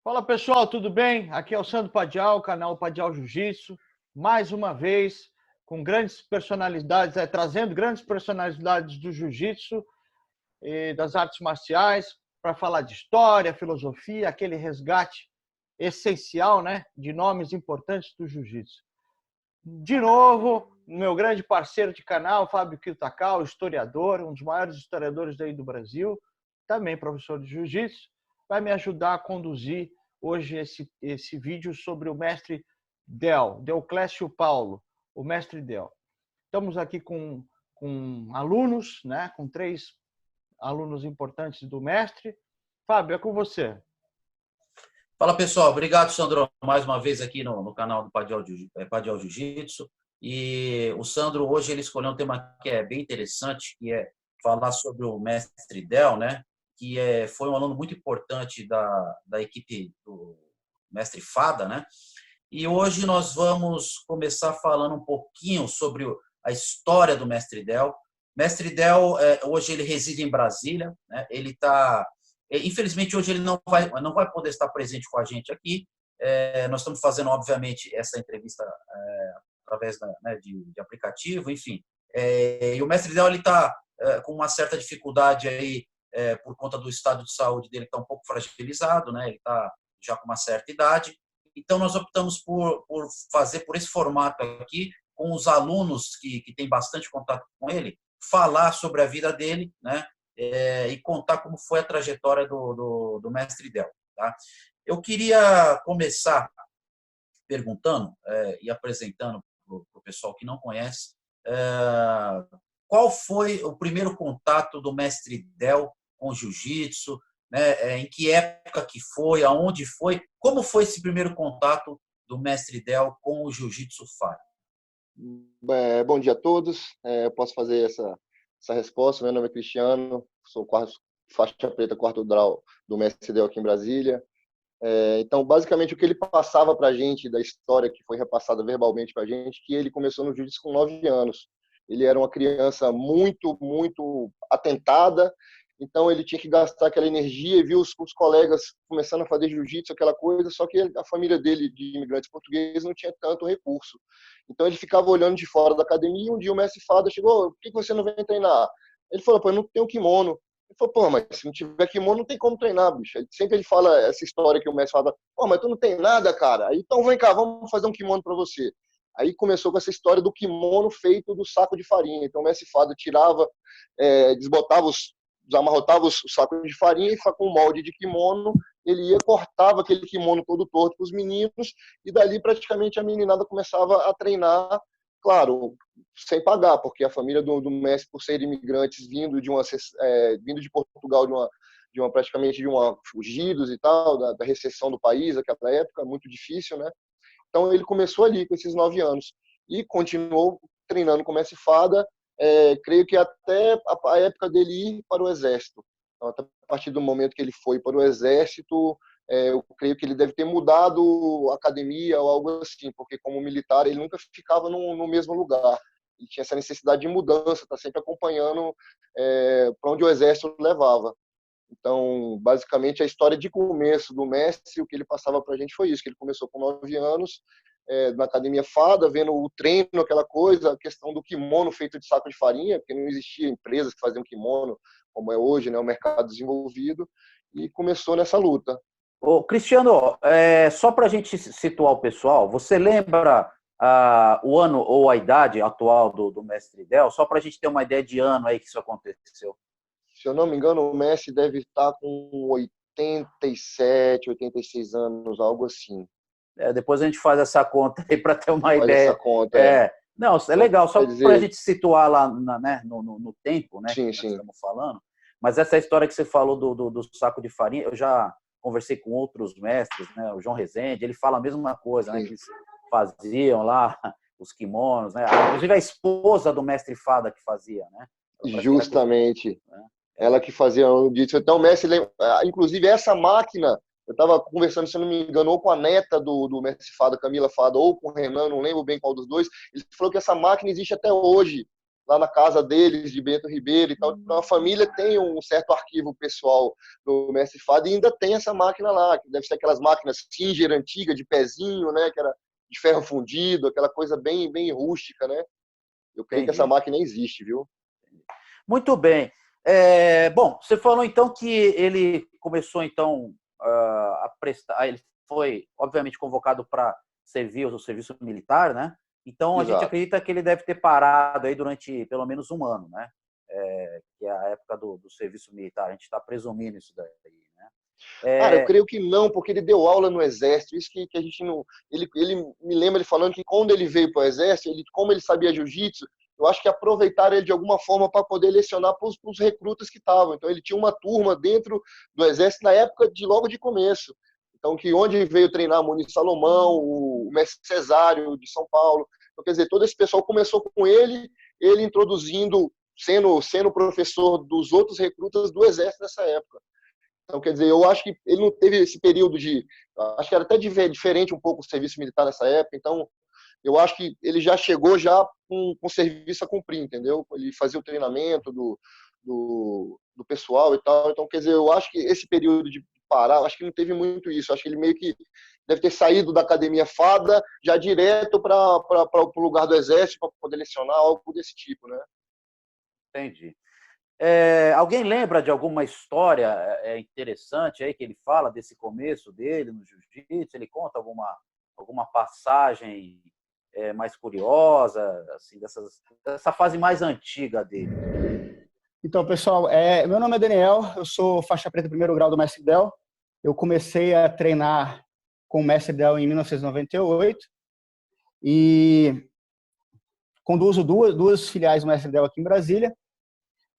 Fala pessoal, tudo bem? Aqui é o Sandro Padial, canal Padial Jiu-Jitsu. Mais uma vez, com grandes personalidades, trazendo grandes personalidades do Jiu-Jitsu e das artes marciais para falar de história, filosofia, aquele resgate essencial, né, de nomes importantes do Jiu-Jitsu. De novo, meu grande parceiro de canal, Fábio Kirtakal, historiador, um dos maiores historiadores aí do Brasil, também professor de Jiu-Jitsu, vai me ajudar a conduzir hoje esse vídeo sobre o mestre Deoclésio Paulo, o mestre Del. Estamos aqui com alunos, né, com 3 alunos importantes do mestre. Fábio, é com você. Fala pessoal, obrigado Sandro, mais uma vez aqui no canal do Padial Jiu-Jitsu. E o Sandro hoje ele escolheu um tema que é bem interessante, que é falar sobre o mestre Del, né? Que foi um aluno muito importante da equipe do mestre Fada, né? E hoje nós vamos começar falando um pouquinho sobre a história do mestre Del. Mestre Del, hoje ele reside em Brasília, né? Ele está... Infelizmente, hoje ele não vai poder estar presente com a gente aqui. Nós estamos fazendo, obviamente, essa entrevista através de aplicativo, enfim. E o mestre Del está com uma certa dificuldade aí, por conta do estado de saúde dele, que está um pouco fragilizado, né? Ele está já com uma certa idade. Então, nós optamos por fazer por esse formato aqui, com os alunos que têm bastante contato com ele, falar sobre a vida dele, né? E contar como foi a trajetória do mestre Del. Tá? Eu queria começar perguntando e apresentando para o pessoal que não conhece qual foi o primeiro contato do mestre Del com o jiu-jitsu, né? Em que época que foi, aonde foi, como foi esse primeiro contato do mestre Del com o jiu-jitsu Fada? Bom dia a todos. Eu posso fazer essa resposta. Meu nome é Cristiano, sou faixa preta, quarto grau do mestre Del aqui em Brasília. Então, basicamente, o que ele passava para a gente, da história que foi repassada verbalmente para a gente, que ele começou no jiu-jitsu com 9 anos. Ele era uma criança muito, muito atentada, então ele tinha que gastar aquela energia e viu os colegas começando a fazer jiu-jitsu, aquela coisa, só que a família dele, de imigrantes portugueses, não tinha tanto recurso. Então ele ficava olhando de fora da academia e um dia o mestre Fada chegou: por que você não vem treinar? Ele falou: pô, eu não tenho kimono. Ele falou: pô, mas se não tiver kimono não tem como treinar, bicho. Sempre ele fala essa história que o mestre fala: pô, mas tu não tem nada, cara. Aí, então vem cá, vamos fazer um kimono para você. Aí começou com essa história do kimono feito do saco de farinha. Então o mestre Fada tirava, desbotava desamarrotava os sacos de farinha e com o molde de kimono ele ia, cortava aquele kimono todo torto para os meninos e dali praticamente a meninada começava a treinar, claro, sem pagar, porque a família do mestre, por ser imigrantes vindo de Portugal, praticamente de uma fugidos e tal, da recessão do país, naquela época, muito difícil, né? Então ele começou ali com esses 9 anos e continuou treinando com o mestre Fada, creio que até a época dele ir para o exército. Então, até a partir do momento que ele foi para o exército, eu creio que ele deve ter mudado a academia ou algo assim, porque como militar ele nunca ficava no mesmo lugar. Ele tinha essa necessidade de mudança, tá sempre acompanhando para onde o exército levava. Então, basicamente, a história de começo do mestre, o que ele passava para a gente foi isso, que ele começou com 9 anos, na academia Fada, vendo o treino, aquela coisa, a questão do kimono feito de saco de farinha, porque não existia empresas que faziam kimono, como é hoje, né, o mercado desenvolvido, e começou nessa luta. Ô, Cristiano, só para a gente situar o pessoal, você lembra o ano ou a idade atual do mestre Del? Só para a gente ter uma ideia de ano aí que isso aconteceu. Se eu não me engano, o Messi deve estar com 87, 86 anos, algo assim. Depois a gente faz essa conta aí para ter uma ideia. Essa conta, Não, é legal, só dizer... para a gente situar lá né, no tempo, né, sim, que nós estamos falando. Mas essa história que você falou do saco de farinha, eu já conversei com outros mestres, né, o João Rezende, ele fala a mesma coisa, né, que eles faziam lá os kimonos, né, inclusive a esposa do mestre Fada que fazia, né? Justamente. Ela que fazia disso. Então, o mestre, inclusive essa máquina, eu estava conversando, se eu não me engano, ou com a neta do mestre Fada, Camila Fada, ou com o Renan, não lembro bem qual dos dois. Ele falou que essa máquina existe até hoje. lá na casa deles, de Bento Ribeiro e tal. Então, a família tem um certo arquivo pessoal do Mestre Fada e ainda tem essa máquina lá, que deve ser aquelas máquinas Singer antiga, de pezinho, né? Que era de ferro fundido, aquela coisa bem, bem rústica, né? Eu creio que essa máquina existe, viu? Muito bem. Bom, você falou então que ele começou então a prestar, ele foi obviamente convocado para servir o serviço militar, né? Então a gente acredita que ele deve ter parado aí durante pelo menos um ano, né? Que é a época do serviço militar. A gente está presumindo isso daí, né? Cara, eu creio que não, porque ele deu aula no Exército. Isso que a gente não. Ele me lembra ele falando que quando ele veio para o Exército, como ele sabia jiu-jitsu, eu acho que aproveitaram ele de alguma forma para poder lecionar para os recrutas que estavam. Então, ele tinha uma turma dentro do Exército na época logo de começo. Então, que onde veio treinar Muniz Salomão, o mestre Cesário de São Paulo. Então, quer dizer, todo esse pessoal começou com ele introduzindo, sendo professor dos outros recrutas do Exército nessa época. Então, quer dizer, eu acho que ele não teve esse período de... Acho que era até diferente um pouco o serviço militar nessa época. Então, eu acho que ele já chegou já com serviço a cumprir, entendeu? Ele fazia o treinamento do pessoal e tal. Então, quer dizer, eu acho que esse período de parar, acho que não teve muito isso. Acho que ele meio que deve ter saído da academia Fada já direto para o lugar do Exército para poder lecionar, algo desse tipo, né? Entendi. Alguém lembra de alguma história interessante aí que ele fala desse começo dele no jiu-jitsu? Ele conta alguma passagem mais curiosa, assim, dessa fase mais antiga dele? Então, pessoal, meu nome é Daniel, eu sou faixa preta primeiro grau do Mestre Del. Eu comecei a treinar com o Mestre Del em 1998 e conduzo duas filiais do Mestre Del aqui em Brasília.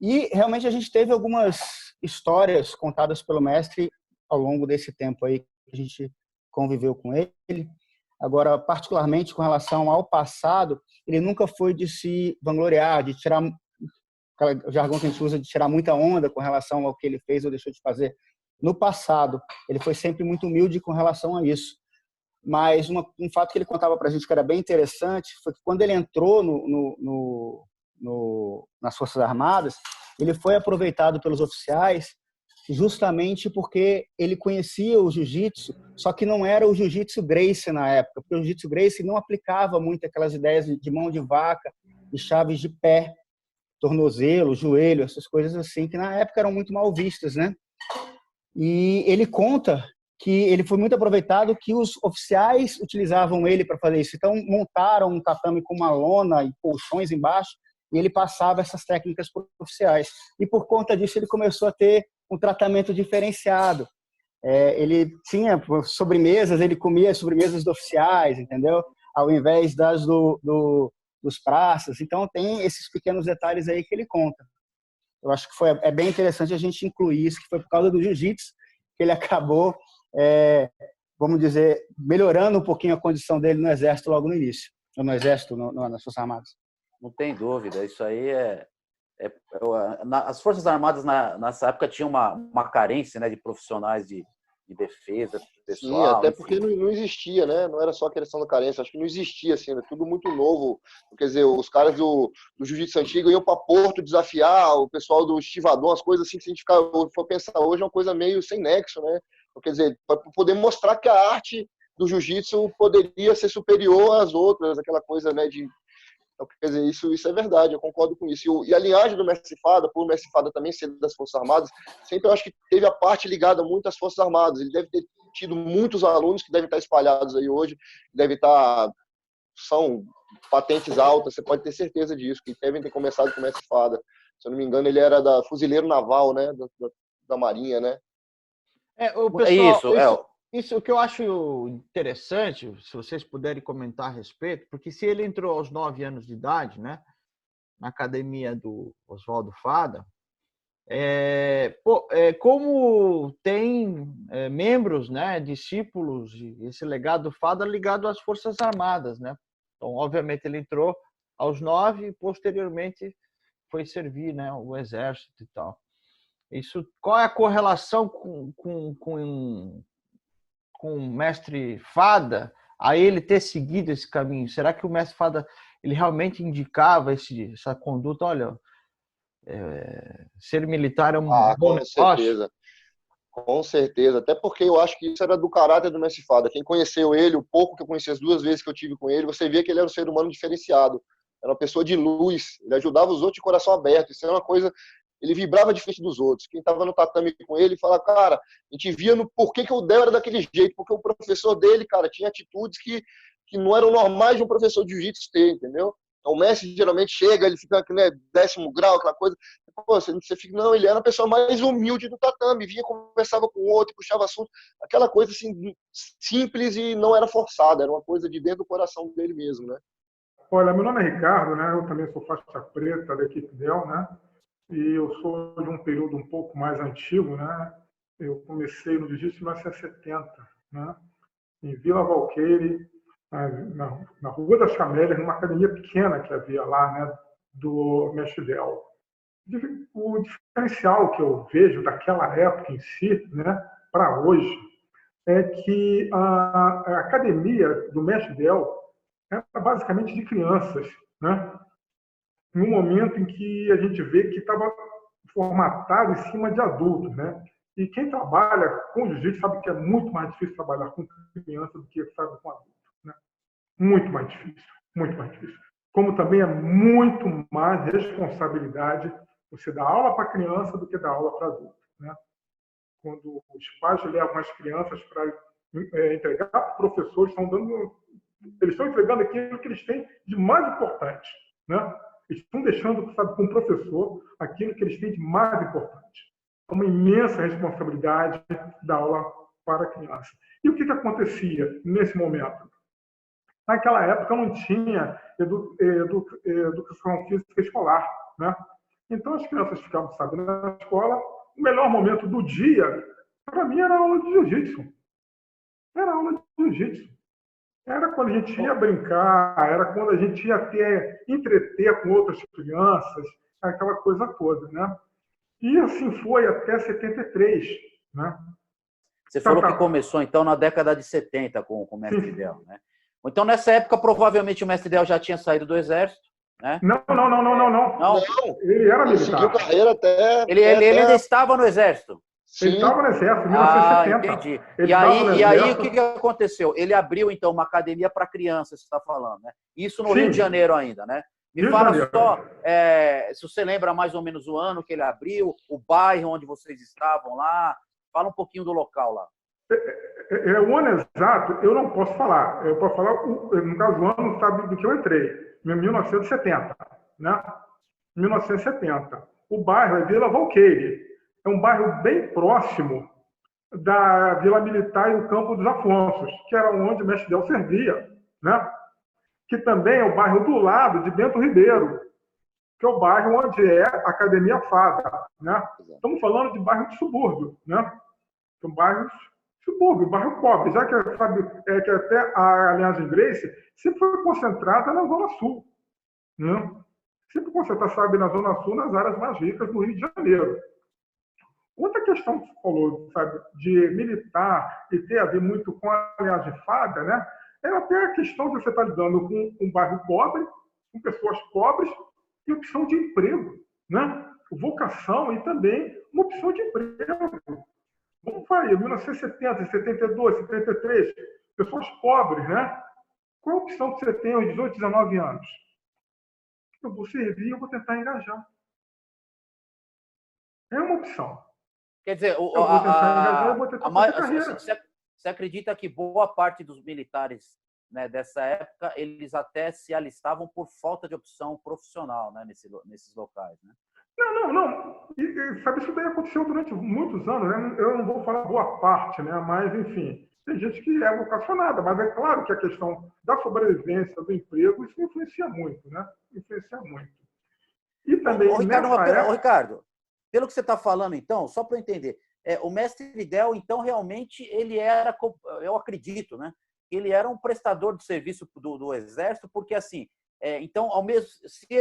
E realmente a gente teve algumas histórias contadas pelo mestre ao longo desse tempo aí que a gente conviveu com ele. Agora, particularmente com relação ao passado, ele nunca foi de se vangloriar, de tirar, o jargão que a gente usa, de tirar muita onda com relação ao que ele fez ou deixou de fazer no passado. Ele foi sempre muito humilde com relação a isso. Mas um fato que ele contava para a gente que era bem interessante foi que quando ele entrou nas Forças Armadas, ele foi aproveitado pelos oficiais justamente porque ele conhecia o jiu-jitsu, só que não era o jiu-jitsu Gracie na época, porque o jiu-jitsu Gracie não aplicava muito aquelas ideias de mão de vaca e chaves de pé, tornozelo, joelho, essas coisas assim, que na época eram muito mal vistas, né? E ele conta que ele foi muito aproveitado, que os oficiais utilizavam ele para fazer isso. Então, montaram um tatame com uma lona e colchões embaixo, e ele passava essas técnicas para os oficiais. E por conta disso, ele começou a ter um tratamento diferenciado. Ele tinha sobremesas, ele comia as sobremesas dos oficiais, entendeu? Ao invés das dos praças. Então, tem esses pequenos detalhes aí que ele conta. Eu acho que é bem interessante a gente incluir isso, que foi por causa do jiu-jitsu que ele acabou, vamos dizer, melhorando um pouquinho a condição dele no Exército logo no início. No Exército, nas Forças Armadas. Não tem dúvida, isso aí as Forças Armadas nessa época tinham uma carência, né, de profissionais de defesa pessoal. Sim, até porque não existia, né? Não era só a questão da carência, acho que não existia, assim, era tudo muito novo. Quer dizer, os caras do jiu-jitsu antigo iam para Porto desafiar o pessoal do estivador, as coisas assim, que se a gente for pensar hoje, é uma coisa meio sem nexo, né? Quer dizer, para poder mostrar que a arte do jiu-jitsu poderia ser superior às outras, aquela coisa, né, de... Então, quer dizer, isso é verdade, eu concordo com isso. E a linhagem do Mestre Fada, por o Mestre Fada também ser das Forças Armadas, sempre eu acho que teve a parte ligada muito às Forças Armadas. Ele deve ter tido muitos alunos que devem estar espalhados aí hoje, são patentes altas, você pode ter certeza disso, que devem ter começado com o Mestre Fada. Se eu não me engano, ele era da Fuzileiro Naval, né, da Marinha, né? O pessoal, isso que eu acho interessante, se vocês puderem comentar a respeito, porque se ele entrou aos 9 anos de idade, né, na academia do Oswaldo Fada, como tem membros, né, discípulos, esse legado Fada ligado às Forças Armadas, né? Então, obviamente, ele entrou aos 9 e posteriormente foi servir, né, o exército e tal. Qual é a correlação com o mestre Fada a ele ter seguido esse caminho? Será que o mestre Fada ele realmente indicava essa conduta, olha, ser militar é um bom negócio? Certeza. Com certeza, até porque eu acho que isso era do caráter do mestre Fada. Quem conheceu ele, o pouco que eu conheci, as 2 vezes que eu tive com ele, você via que ele era um ser humano diferenciado. Era uma pessoa de luz, ele ajudava os outros de coração aberto. Isso era uma coisa, ele vibrava diferente dos outros. Quem estava no tatame com ele falava, cara, a gente via no porquê que o Del era daquele jeito, porque o professor dele, cara, tinha atitudes que não eram normais de um professor de jiu-jitsu ter, entendeu? Então, o mestre geralmente chega, ele fica, né, 10º grau, aquela coisa. Pô, você fica, não, ele era a pessoa mais humilde do tatame, vinha, conversava com o outro, puxava assunto, aquela coisa assim, simples e não era forçada, era uma coisa de dentro do coração dele mesmo, né? Olha, meu nome é Ricardo, né? Eu também sou faixa preta da equipe Del, né? E eu sou de um período um pouco mais antigo, né? Eu comecei no jiu-jitsu em 1970, né? Em Vila Valqueire, na Rua das Camélias, numa academia pequena que havia lá, né? Do mestre Del. O diferencial que eu vejo daquela época em si, né? Para hoje, é que a academia do mestre Del era basicamente de crianças, né? Em um momento em que a gente vê que estava formatado em cima de adultos, né? E quem trabalha com jiu-jitsu sabe que é muito mais difícil trabalhar com criança do que sabe com adulto, né? Muito mais difícil, muito mais difícil. Como também é muito mais responsabilidade você dar aula para criança do que dar aula para adulto, né? Quando os pais levam as crianças para entregar para os professores, eles estão entregando aquilo que eles têm de mais importante, né? Eles estão deixando, sabe, com o professor aquilo que eles têm de mais importante. É uma imensa responsabilidade da aula para a criança. E o que acontecia nesse momento? Naquela época não tinha educação física escolar, né? Então as crianças ficavam, sabe, na escola. O melhor momento do dia, para mim, era a aula de jiu-jitsu. Era a aula de jiu-jitsu. Era quando a gente ia brincar, era quando a gente ia entreter com outras crianças, aquela coisa toda, né? E assim foi até 73, né? Você falou que começou, então, na década de 70 com o mestre Del, né? Então, nessa época, provavelmente o mestre Del já tinha saído do exército, né? Não. Ele era militar. Ele seguiu carreira até... Ele ainda estava no exército? Sim. Ele estava no exército, em 1970. Entendi. E aí, o que aconteceu? Ele abriu, então, uma academia para crianças, você está falando, né? Isso no Rio de Janeiro ainda, né? Me fala só, se você lembra mais ou menos o ano que ele abriu, o bairro onde vocês estavam lá. Fala um pouquinho do local lá. O ano exato, eu não posso falar. Eu posso falar, no caso, o ano, sabe, do que eu entrei, em 1970, né? 1970. O bairro é Vila Valqueire. É um bairro bem próximo da Vila Militar e do Campo dos Afonsos, que era onde o mestre Del servia, né? Que também é o bairro do lado de Bento Ribeiro, que é o bairro onde é a Academia Fada, né? Estamos falando de bairro de subúrbio, né? São bairros subúrbio, bairro pobre, já que, sabe, que até a linhagem Gracie sempre foi concentrada na Zona Sul, né? Sempre concentrada, sabe, na Zona Sul, nas áreas mais ricas do Rio de Janeiro. Outra questão que você falou, sabe, de militar e ter a ver muito com a linhagem Fada, né? É até a questão de você estar lidando com um bairro pobre, com pessoas pobres e opção de emprego, né? Vocação e também uma opção de emprego. Vamos falar, 1970, 72, 73, pessoas pobres, né? Qual a opção que você tem aos 18, 19 anos? Eu vou servir, eu vou tentar engajar. É uma opção. Quer dizer, você acredita que boa parte dos militares, né, dessa época, eles até se alistavam por falta de opção profissional, né, nesses locais, né? Não. E, sabe, isso daí aconteceu durante muitos anos, né? Eu não vou falar boa parte, né? Mas, enfim, tem gente que é vocacionada, mas é claro que a questão da sobrevivência, do emprego, isso influencia muito, né? Influencia muito. E também, Ricardo, pelo que você está falando, então, só para eu entender, o mestre Del, então, realmente, ele era, eu acredito, né? Ele era um prestador de serviço do Exército, porque, assim, então,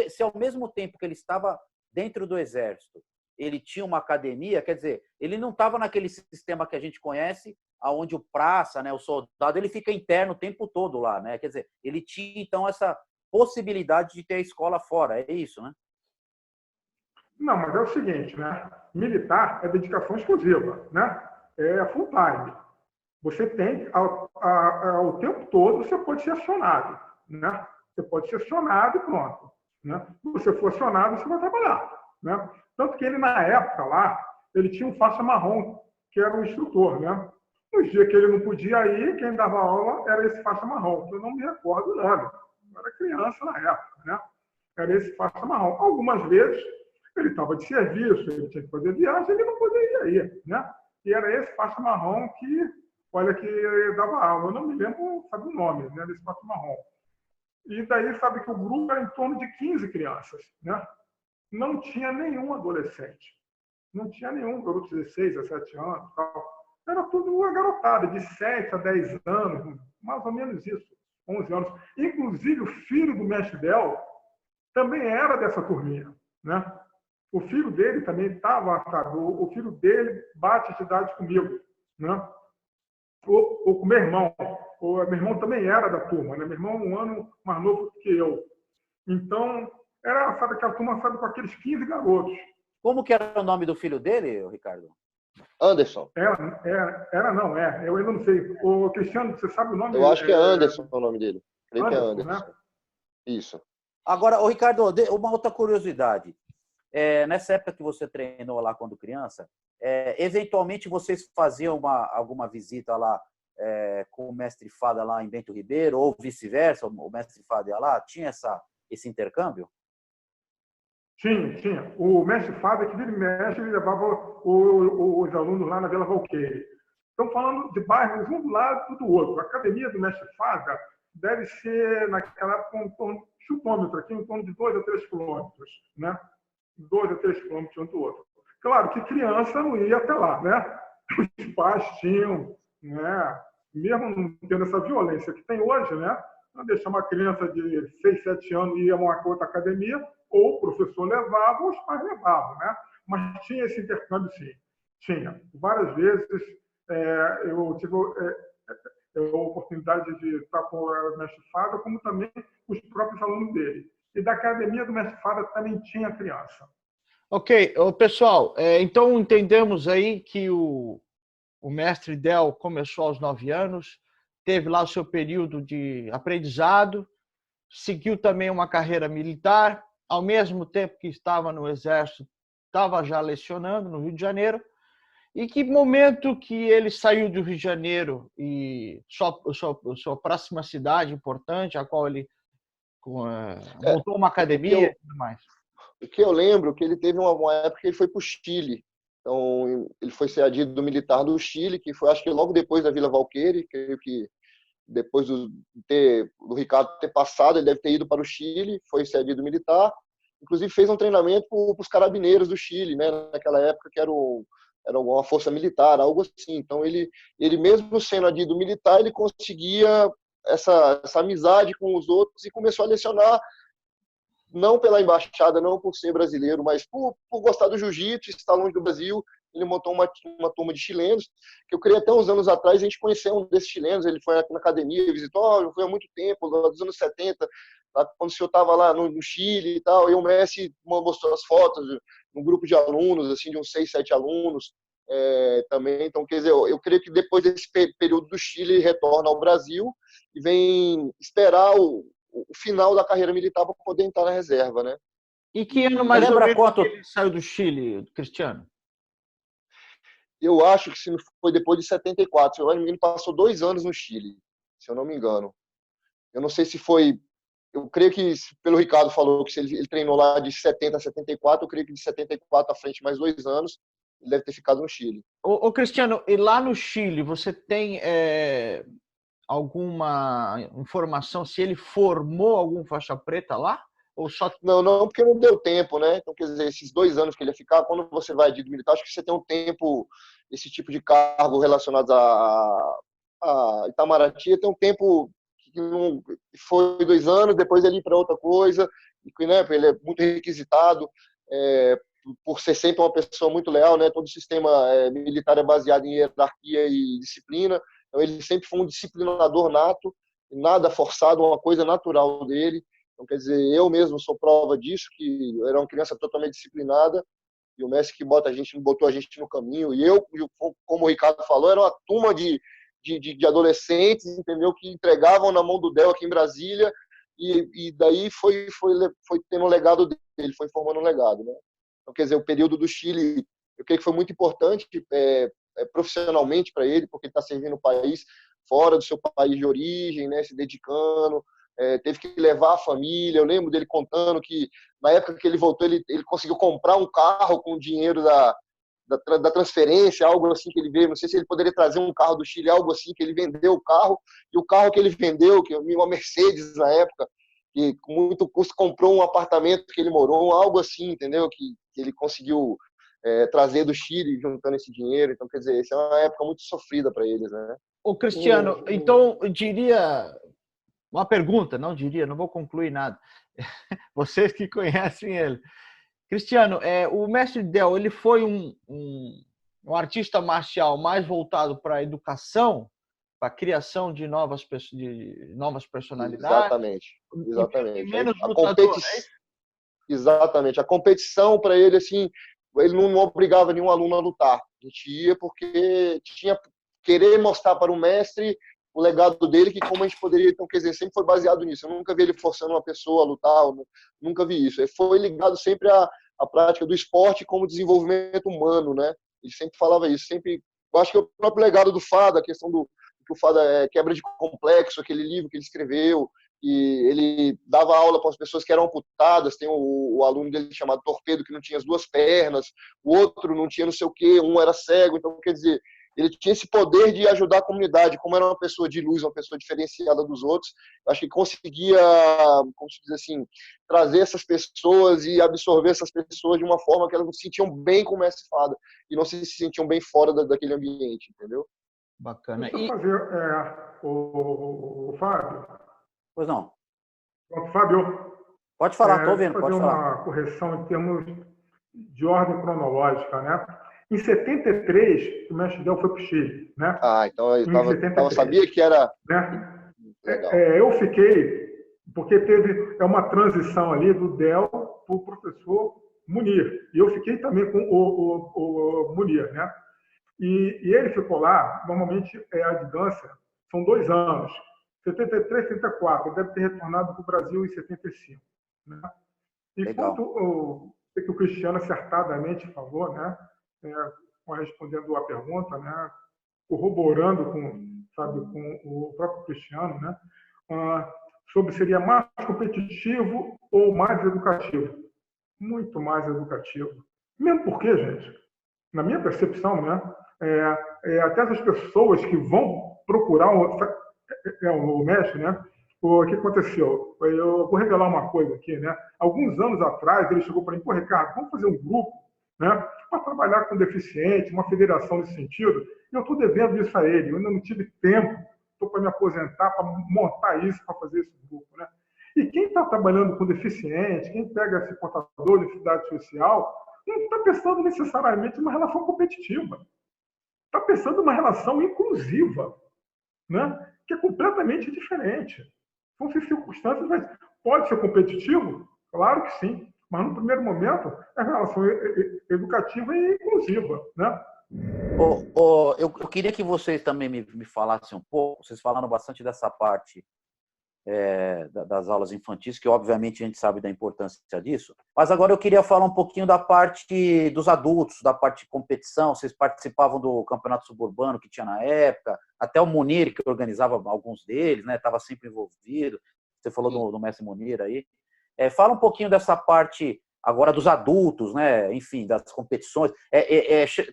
se ao mesmo tempo que ele estava dentro do Exército, ele tinha uma academia, quer dizer, ele não estava naquele sistema que a gente conhece, onde o praça, né, o soldado, ele fica interno o tempo todo lá, né? Quer dizer, ele tinha, então, possibilidade de ter a escola fora, é isso, né? Não, mas é o seguinte, né? Militar é dedicação exclusiva, né? É full time. Você tem, ao tempo todo, você pode ser acionado, né? Você pode ser acionado e pronto, né? Se você for acionado, você vai trabalhar, né? Tanto que ele, na época lá, ele tinha um faixa marrom, que era o instrutor, né? Nos dias que ele não podia ir, quem dava aula era esse faixa marrom, que eu não me recordo o nome. Eu era criança na época, né? Era esse faixa marrom. Algumas vezes, ele estava de serviço, ele tinha que fazer viagem, ele não poderia ir, né? E era esse faixa marrom que, olha, que dava aula. Eu não me lembro, sabe o nome, né, desse faixa marrom. E daí, sabe que o grupo era em torno de 15 crianças, né? Não tinha nenhum adolescente. Não tinha nenhum garoto de 16, 17 anos, tal. Era tudo uma garotada, de 7 a 10 anos, mais ou menos isso, 11 anos. Inclusive, o filho do mestre Del também era dessa turminha, né? O filho dele também estava, sabe? O filho dele bate de idade comigo, né? Ou com meu irmão. Meu irmão também era da turma, né? Meu irmão é um ano mais novo que eu. Então, era, sabe, aquela turma, sabe, com aqueles 15 garotos. Como que era o nome do filho dele, Ricardo? Anderson. Não, eu ainda não sei. O Cristiano, você sabe o nome? Eu acho que é Anderson o nome dele. Creio que é Anderson, Anderson. né? Isso. Agora, Ricardo, uma outra curiosidade. Nessa época que você treinou lá quando criança, eventualmente vocês faziam alguma visita lá com o mestre Fada lá em Bento Ribeiro, ou vice-versa, o mestre Fada ia lá? Tinha esse intercâmbio? Tinha. O mestre Fábio, que vira e mexe, ele levava os alunos lá na Vila Valqueire. Estamos falando de bairros um do lado do outro. A academia do mestre Fábio deve ser, naquela época, um torno de chutômetro, aqui, em torno de 2 a 3 quilômetros, né? 2 a 3 quilômetros um do outro. Claro que criança não ia até lá, né? Os pais tinham, né? Mesmo não tendo essa violência que tem hoje, né? Não deixar uma criança de 6, 7 anos ir a uma outra academia, ou o professor levava, ou os pais levavam, né? Mas tinha esse intercâmbio, sim. Tinha. Várias vezes eu tive a oportunidade de estar com o mestre Fada, como também os próprios alunos dele. E da academia do mestre Fada também tinha criança. Ok, pessoal, então entendemos aí que o mestre Del começou aos 9 anos, teve lá o seu período de aprendizado, seguiu também uma carreira militar, ao mesmo tempo que estava no Exército, estava já lecionando no Rio de Janeiro. E que momento que ele saiu do Rio de Janeiro e sua próxima cidade importante, a qual ele montou uma academia e tudo mais? O que eu lembro é que ele teve uma época que ele foi para o Chile. Então, ele foi ser adido militar do Chile, que foi, acho que logo depois da Vila Valqueire, creio que depois do Ricardo ter passado, ele deve ter ido para o Chile, foi ser adido militar. Inclusive, fez um treinamento para os carabineiros do Chile, né? Naquela época, que era uma força militar, algo assim. Então, ele mesmo sendo adido militar, ele conseguia essa amizade com os outros e começou a lecionar, não pela embaixada, não por ser brasileiro, mas por gostar do jiu-jitsu, estar longe do Brasil. Ele montou uma turma de chilenos, que eu creio até uns anos atrás a gente conheceu um desses chilenos. Ele foi aqui na academia, visitou, foi há muito tempo, nos anos 70, quando o senhor estava lá no Chile e tal, e o Messi mostrou as fotos num grupo de alunos, assim, de uns 6, 7 alunos também. Então, quer dizer, eu creio que depois desse período do Chile, ele retorna ao Brasil e vem esperar o final da carreira militar para poder entrar na reserva, né? E que ano mais ou menos que ele saiu do Chile, Cristiano? Eu acho que se não foi depois de 74. Se eu não me engano, passou 2 anos no Chile, se eu não me engano. Eu não sei se foi... Eu creio que, pelo Ricardo falou, que se ele treinou lá de 70 a 74, eu creio que de 74 à frente, mais 2 anos, ele deve ter ficado no Chile. Ô Cristiano, e lá no Chile, você tem alguma informação se ele formou algum faixa preta lá? Ou só... Não, porque não deu tempo, né? Então, quer dizer, esses 2 anos que ele ia ficar, quando você vai de militar, acho que você tem um tempo, esse tipo de cargo relacionado a Itamaraty, tem um tempo que não foi 2 anos, depois ele ir para outra coisa, e, né, ele é muito requisitado, por ser sempre uma pessoa muito leal, né? Todo o sistema militar é baseado em hierarquia e disciplina, então ele sempre foi um disciplinador nato, nada forçado, uma coisa natural dele. Então, quer dizer, eu mesmo sou prova disso, que eu era uma criança totalmente disciplinada, e o mestre que botou a gente no caminho. E eu, como o Ricardo falou, era uma turma de adolescentes, entendeu? Que entregavam na mão do Del aqui em Brasília, e daí foi tendo um legado dele, foi formando um legado, né? Então, quer dizer, o período do Chile, eu creio que foi muito importante profissionalmente para ele, porque ele está servindo o país fora do seu país de origem, né? Se dedicando, teve que levar a família. Eu lembro dele contando que na época que ele voltou, ele conseguiu comprar um carro com o dinheiro da transferência, algo assim que ele veio. Não sei se ele poderia trazer um carro do Chile, algo assim, que ele vendeu o carro, e o carro que ele vendeu, que uma Mercedes na época, que com muito custo comprou um apartamento que ele morou, algo assim, entendeu? Que ele conseguiu trazer do Chile, juntando esse dinheiro. Então, quer dizer, essa é uma época muito sofrida para eles, né? Ô, Cristiano, então, eu diria... Uma pergunta, não vou concluir nada. Vocês que conhecem ele. Cristiano, o mestre Del, ele foi um artista marcial mais voltado para a educação, para a criação de novas personalidades? Exatamente. E menos lutador, Exatamente. A competição para ele, assim, ele não obrigava nenhum aluno a lutar. A gente ia porque tinha querer mostrar para o mestre o legado dele, que como a gente poderia, então, quer dizer, sempre foi baseado nisso. Eu nunca vi ele forçando uma pessoa a lutar, nunca vi isso. Ele foi ligado sempre à prática do esporte como desenvolvimento humano, né? Ele sempre falava isso, sempre. Eu acho que o próprio legado do Fada, a questão do que o Fada quebra de complexo, aquele livro que ele escreveu, e ele dava aula para as pessoas que eram amputadas. Tem o aluno dele chamado Torpedo, que não tinha as duas pernas, o outro não tinha não sei o quê, um era cego. Então, quer dizer, ele tinha esse poder de ajudar a comunidade. Como era uma pessoa de luz, uma pessoa diferenciada dos outros, acho que conseguia, como se diz assim, trazer essas pessoas e absorver essas pessoas de uma forma que elas se sentiam bem com o mestre Fada e não se sentiam bem fora daquele ambiente, entendeu? Bacana. Deixa eu fazer o Fábio. Pois não. Pronto, Fábio. Pode falar, estou ouvindo, pode falar. Fazer uma correção em termos de ordem cronológica, né? Em 73, o mestre Del foi para o Chile, né? Então eu sabia que era... Né? Eu fiquei, porque é uma transição ali do Del para o professor Munir, e eu fiquei também com o Munir, né? E ele ficou lá, normalmente a distância são 2 anos, 73, 74, ele deve ter retornado para o Brasil em 75. Né? E quanto que o Cristiano acertadamente falou, né? Respondendo a pergunta, né? Corroborando com o próprio Cristiano, né? Sobre seria mais competitivo ou mais educativo. Muito mais educativo. Mesmo porque, gente, na minha percepção, né? Até as pessoas que vão procurar o mestre, né? O que aconteceu? Eu vou revelar uma coisa aqui, né? Alguns anos atrás, ele chegou para mim: pô, Ricardo, vamos fazer um grupo, né, para trabalhar com deficiente, uma federação nesse sentido. E eu estou devendo isso a ele. Eu ainda não tive tempo, estou para me aposentar, para montar isso, para fazer esse grupo, né? E quem está trabalhando com deficiente, quem pega esse portador de necessidade social, não está pensando necessariamente numa relação competitiva. Está pensando numa relação inclusiva, né? Que é completamente diferente. São circunstâncias, mas pode ser competitivo? Claro que sim. Mas, no primeiro momento, é relação educativa e inclusiva, né? Eu queria que vocês também me falassem um pouco. Vocês falaram bastante dessa parte das aulas infantis, que obviamente a gente sabe da importância disso. Mas agora eu queria falar um pouquinho da parte dos adultos, da parte de competição. Vocês participavam do campeonato suburbano que tinha na época, até o Munir, que organizava alguns deles, né? Estava sempre envolvido. Você falou do mestre Munir aí. Fala um pouquinho dessa parte agora dos adultos, né? Enfim, das competições.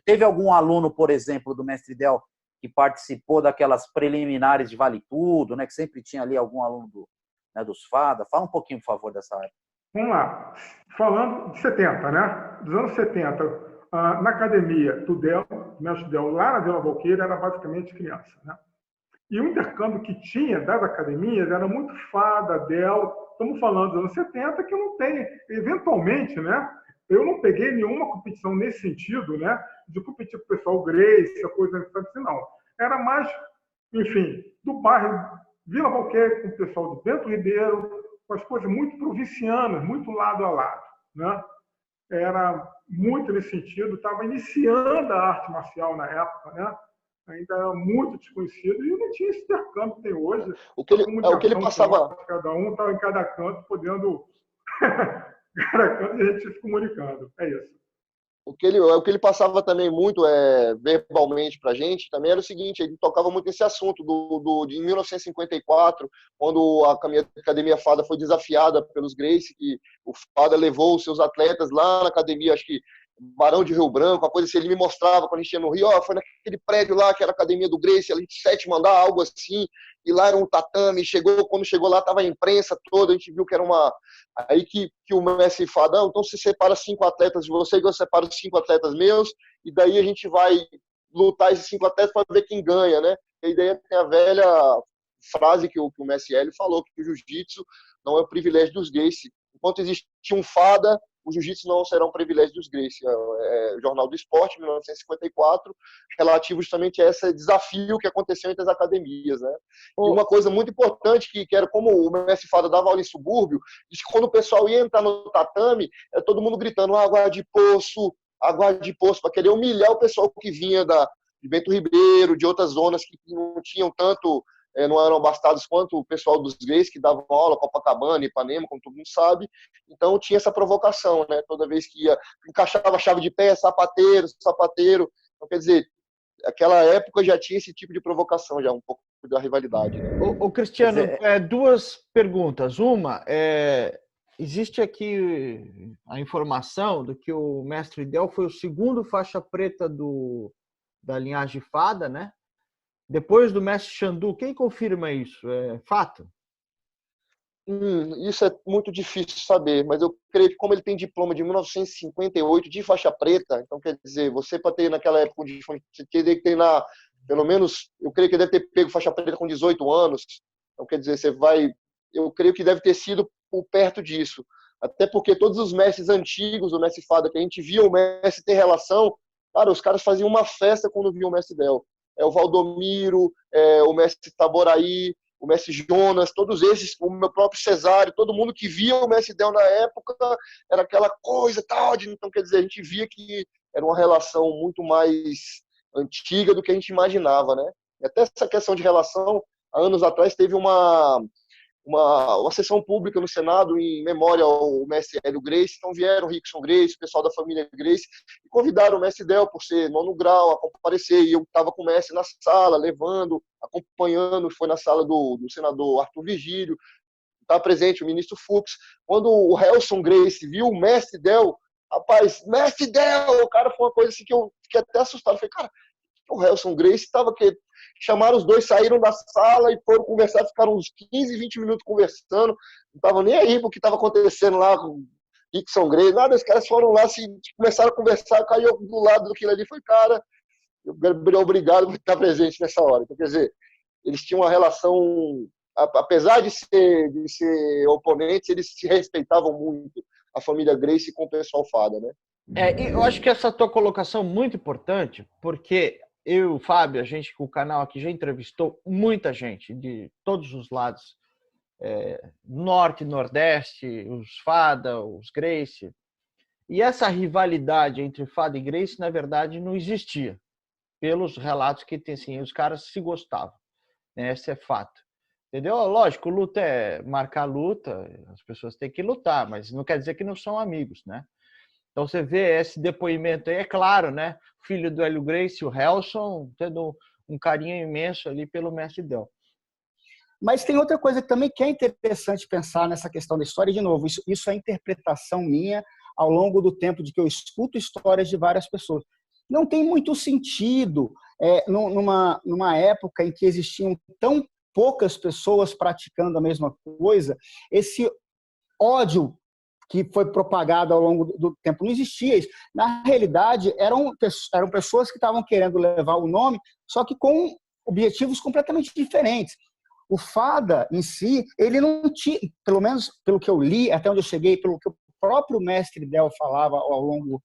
Teve algum aluno, por exemplo, do mestre Del, que participou daquelas preliminares de Vale Tudo, né? Que sempre tinha ali algum aluno dos Fada. Fala um pouquinho, por favor, dessa área. Vamos lá. Falando de 70, né? Dos anos 70, na academia do Del, mestre Del, lá na Vila Valqueira, era basicamente criança, né? E o intercâmbio que tinha das academias era muito Fada, Del. Estamos falando dos anos 70, que não tem, eventualmente, né? Eu não peguei nenhuma competição nesse sentido, né? De competir com o pessoal Grace, coisa assim, não. Era mais, enfim, do bairro Vila Valqueira, com o pessoal do Bento Ribeiro, as coisas muito provincianas, muito lado a lado, né? Era muito nesse sentido, estava iniciando a arte marcial na época, né? Ainda era muito desconhecido e não tinha esse intercâmbio que tem hoje. O que ele passava... forte, cada um estava em cada canto, podendo... cada canto a gente se comunicando. É isso. O que ele passava também muito verbalmente para a gente também era o seguinte: ele tocava muito nesse assunto de 1954, quando a Academia Fada foi desafiada pelos Gracie, que o Fada levou os seus atletas lá na academia, acho que Barão de Rio Branco, uma coisa assim. Ele me mostrava quando a gente ia no Rio, foi naquele prédio lá que era a academia do Gracie, ali de sétimo andar, algo assim, e lá era um tatame. Quando chegou lá, estava a imprensa toda, a gente viu que era uma... Aí que o mestre fala: então você separa 5 atletas de você, eu separo 5 atletas meus, e daí a gente vai lutar esses 5 atletas para ver quem ganha, né? E daí tem a velha frase que o mestre Hélio falou, que o jiu-jitsu não é um privilégio dos Gracie. Enquanto existe um Fada, o jiu-jitsu não será um privilégio dos Gracie. É o Jornal do Esporte, 1954, relativo justamente a esse desafio que aconteceu entre as academias, né? E uma coisa muito importante, que era como o mestre Fada dava aula em subúrbio, diz que quando o pessoal ia entrar no tatame, era todo mundo gritando água de poço, para querer humilhar o pessoal que vinha de Bento Ribeiro, de outras zonas que não tinham tanto... não eram abastados quanto o pessoal dos Gracie, que davam aula, Copacabana, Ipanema, como todo mundo sabe. Então tinha essa provocação, né? Toda vez que ia, encaixava a chave de pé, sapateiro. Então, quer dizer, aquela época já tinha esse tipo de provocação, já um pouco da rivalidade, né? O Cristiano, 2 perguntas. Uma, existe aqui a informação de que o mestre Del foi o segundo faixa preta da linhagem Fada, né? Depois do mestre Chandu. Quem confirma isso? É fato? Isso é muito difícil saber, mas eu creio que como ele tem diploma de 1958 de faixa preta, então quer dizer, você para ter naquela época, você teria que ter pelo menos, eu creio que deve ter pego faixa preta com 18 anos, então quer dizer, eu creio que deve ter sido por perto disso, até porque todos os mestres antigos, o mestre Fada, que a gente via o mestre ter relação, cara, os caras faziam uma festa quando viam o mestre Del. O Valdomiro, o mestre Taboraí, o mestre Jonas, todos esses, o meu próprio Cesário, todo mundo que via o mestre Del na época, era aquela coisa tal. Então, quer dizer, a gente via que era uma relação muito mais antiga do que a gente imaginava, né? E até essa questão de relação, há anos atrás teve uma sessão pública no Senado em memória ao mestre Hélio Gracie. Então vieram o Rickson Gracie, o pessoal da família Gracie, e convidaram o mestre Del, por ser 9º grau, a comparecer. E eu estava com o mestre na sala, acompanhando, foi na sala do senador Arthur Vigílio, estava presente o ministro Fux. Quando o Helson Gracie viu o mestre Del, rapaz, mestre Del, o cara, foi uma coisa assim que eu fiquei até assustado. Eu falei, cara, o Helson Gracie estava que chamaram os dois, saíram da sala e foram conversar, ficaram uns 15, 20 minutos conversando, não estavam nem aí pro que estava acontecendo lá com o Rickson Gracie, nada, os caras foram lá, começaram a conversar, caiu do lado daquilo ali, foi, cara, obrigado por estar presente nessa hora. Então, quer dizer, eles tinham uma relação, apesar de ser oponentes, eles se respeitavam muito, a família Gracie com o pessoal Fada, né? Eu acho que essa tua colocação é muito importante, porque eu e o Fábio, a gente com o canal aqui já entrevistou muita gente de todos os lados, norte, nordeste, os Fada, os Gracie. E essa rivalidade entre Fada e Gracie, na verdade, não existia. Pelos relatos que tem, assim, os caras se gostavam, né? Esse é fato. Entendeu? Lógico, luta é marcar luta, as pessoas têm que lutar, mas não quer dizer que não são amigos, né? Então você vê esse depoimento aí, é claro, né? O filho do Hélio Gracie, o Helson, tendo um carinho imenso ali pelo mestre Del. Mas tem outra coisa também que é interessante pensar nessa questão da história. De novo, isso é interpretação minha ao longo do tempo de que eu escuto histórias de várias pessoas. Não tem muito sentido numa época em que existiam tão poucas pessoas praticando a mesma coisa, esse ódio que foi propagado ao longo do tempo. Não existia isso. Na realidade, eram pessoas que estavam querendo levar o nome, só que com objetivos completamente diferentes. O Fada, em si, ele não tinha, pelo menos pelo que eu li, até onde eu cheguei, pelo que o próprio mestre Del falava ao longo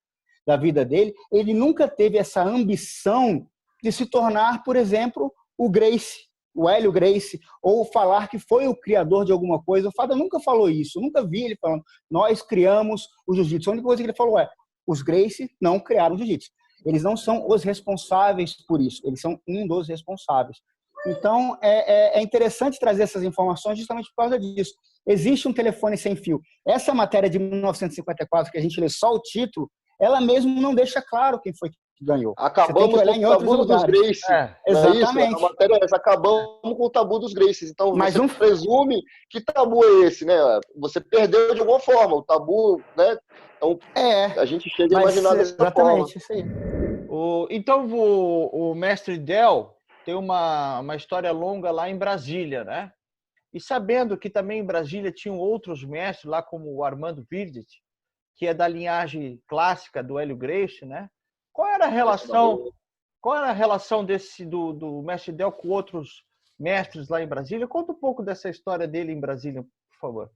da vida dele, ele nunca teve essa ambição de se tornar, por exemplo, o Gracie. o Hélio Gracie, ou falar que foi o criador de alguma coisa. O Fábio nunca falou isso, eu nunca vi ele falando, nós criamos o jiu-jitsu. A única coisa que ele falou é, os Gracie não criaram o jiu-jitsu. Eles não são os responsáveis por isso, eles são um dos responsáveis. Então, é interessante trazer essas informações justamente por causa disso. Existe um telefone sem fio. Essa matéria de 1954, que a gente lê só o título, ela mesmo não deixa claro quem foi que ganhou. Acabamos com o tabu dos Gracie. Exatamente. A matéria é essa, acabamos com o tabu dos Gracies. Então, você presume que tabu é esse, né? Você perdeu de alguma forma o tabu, né? Então, a gente chega a imaginar dessa forma. Exatamente, isso aí. Então, o mestre Del tem uma história longa lá em Brasília, né? E sabendo que também em Brasília tinham outros mestres, lá como o Armando Virdet, que é da linhagem clássica do Hélio Gracie, né? Qual era a relação do mestre Del com outros mestres lá em Brasília? Conta um pouco dessa história dele em Brasília, por favor.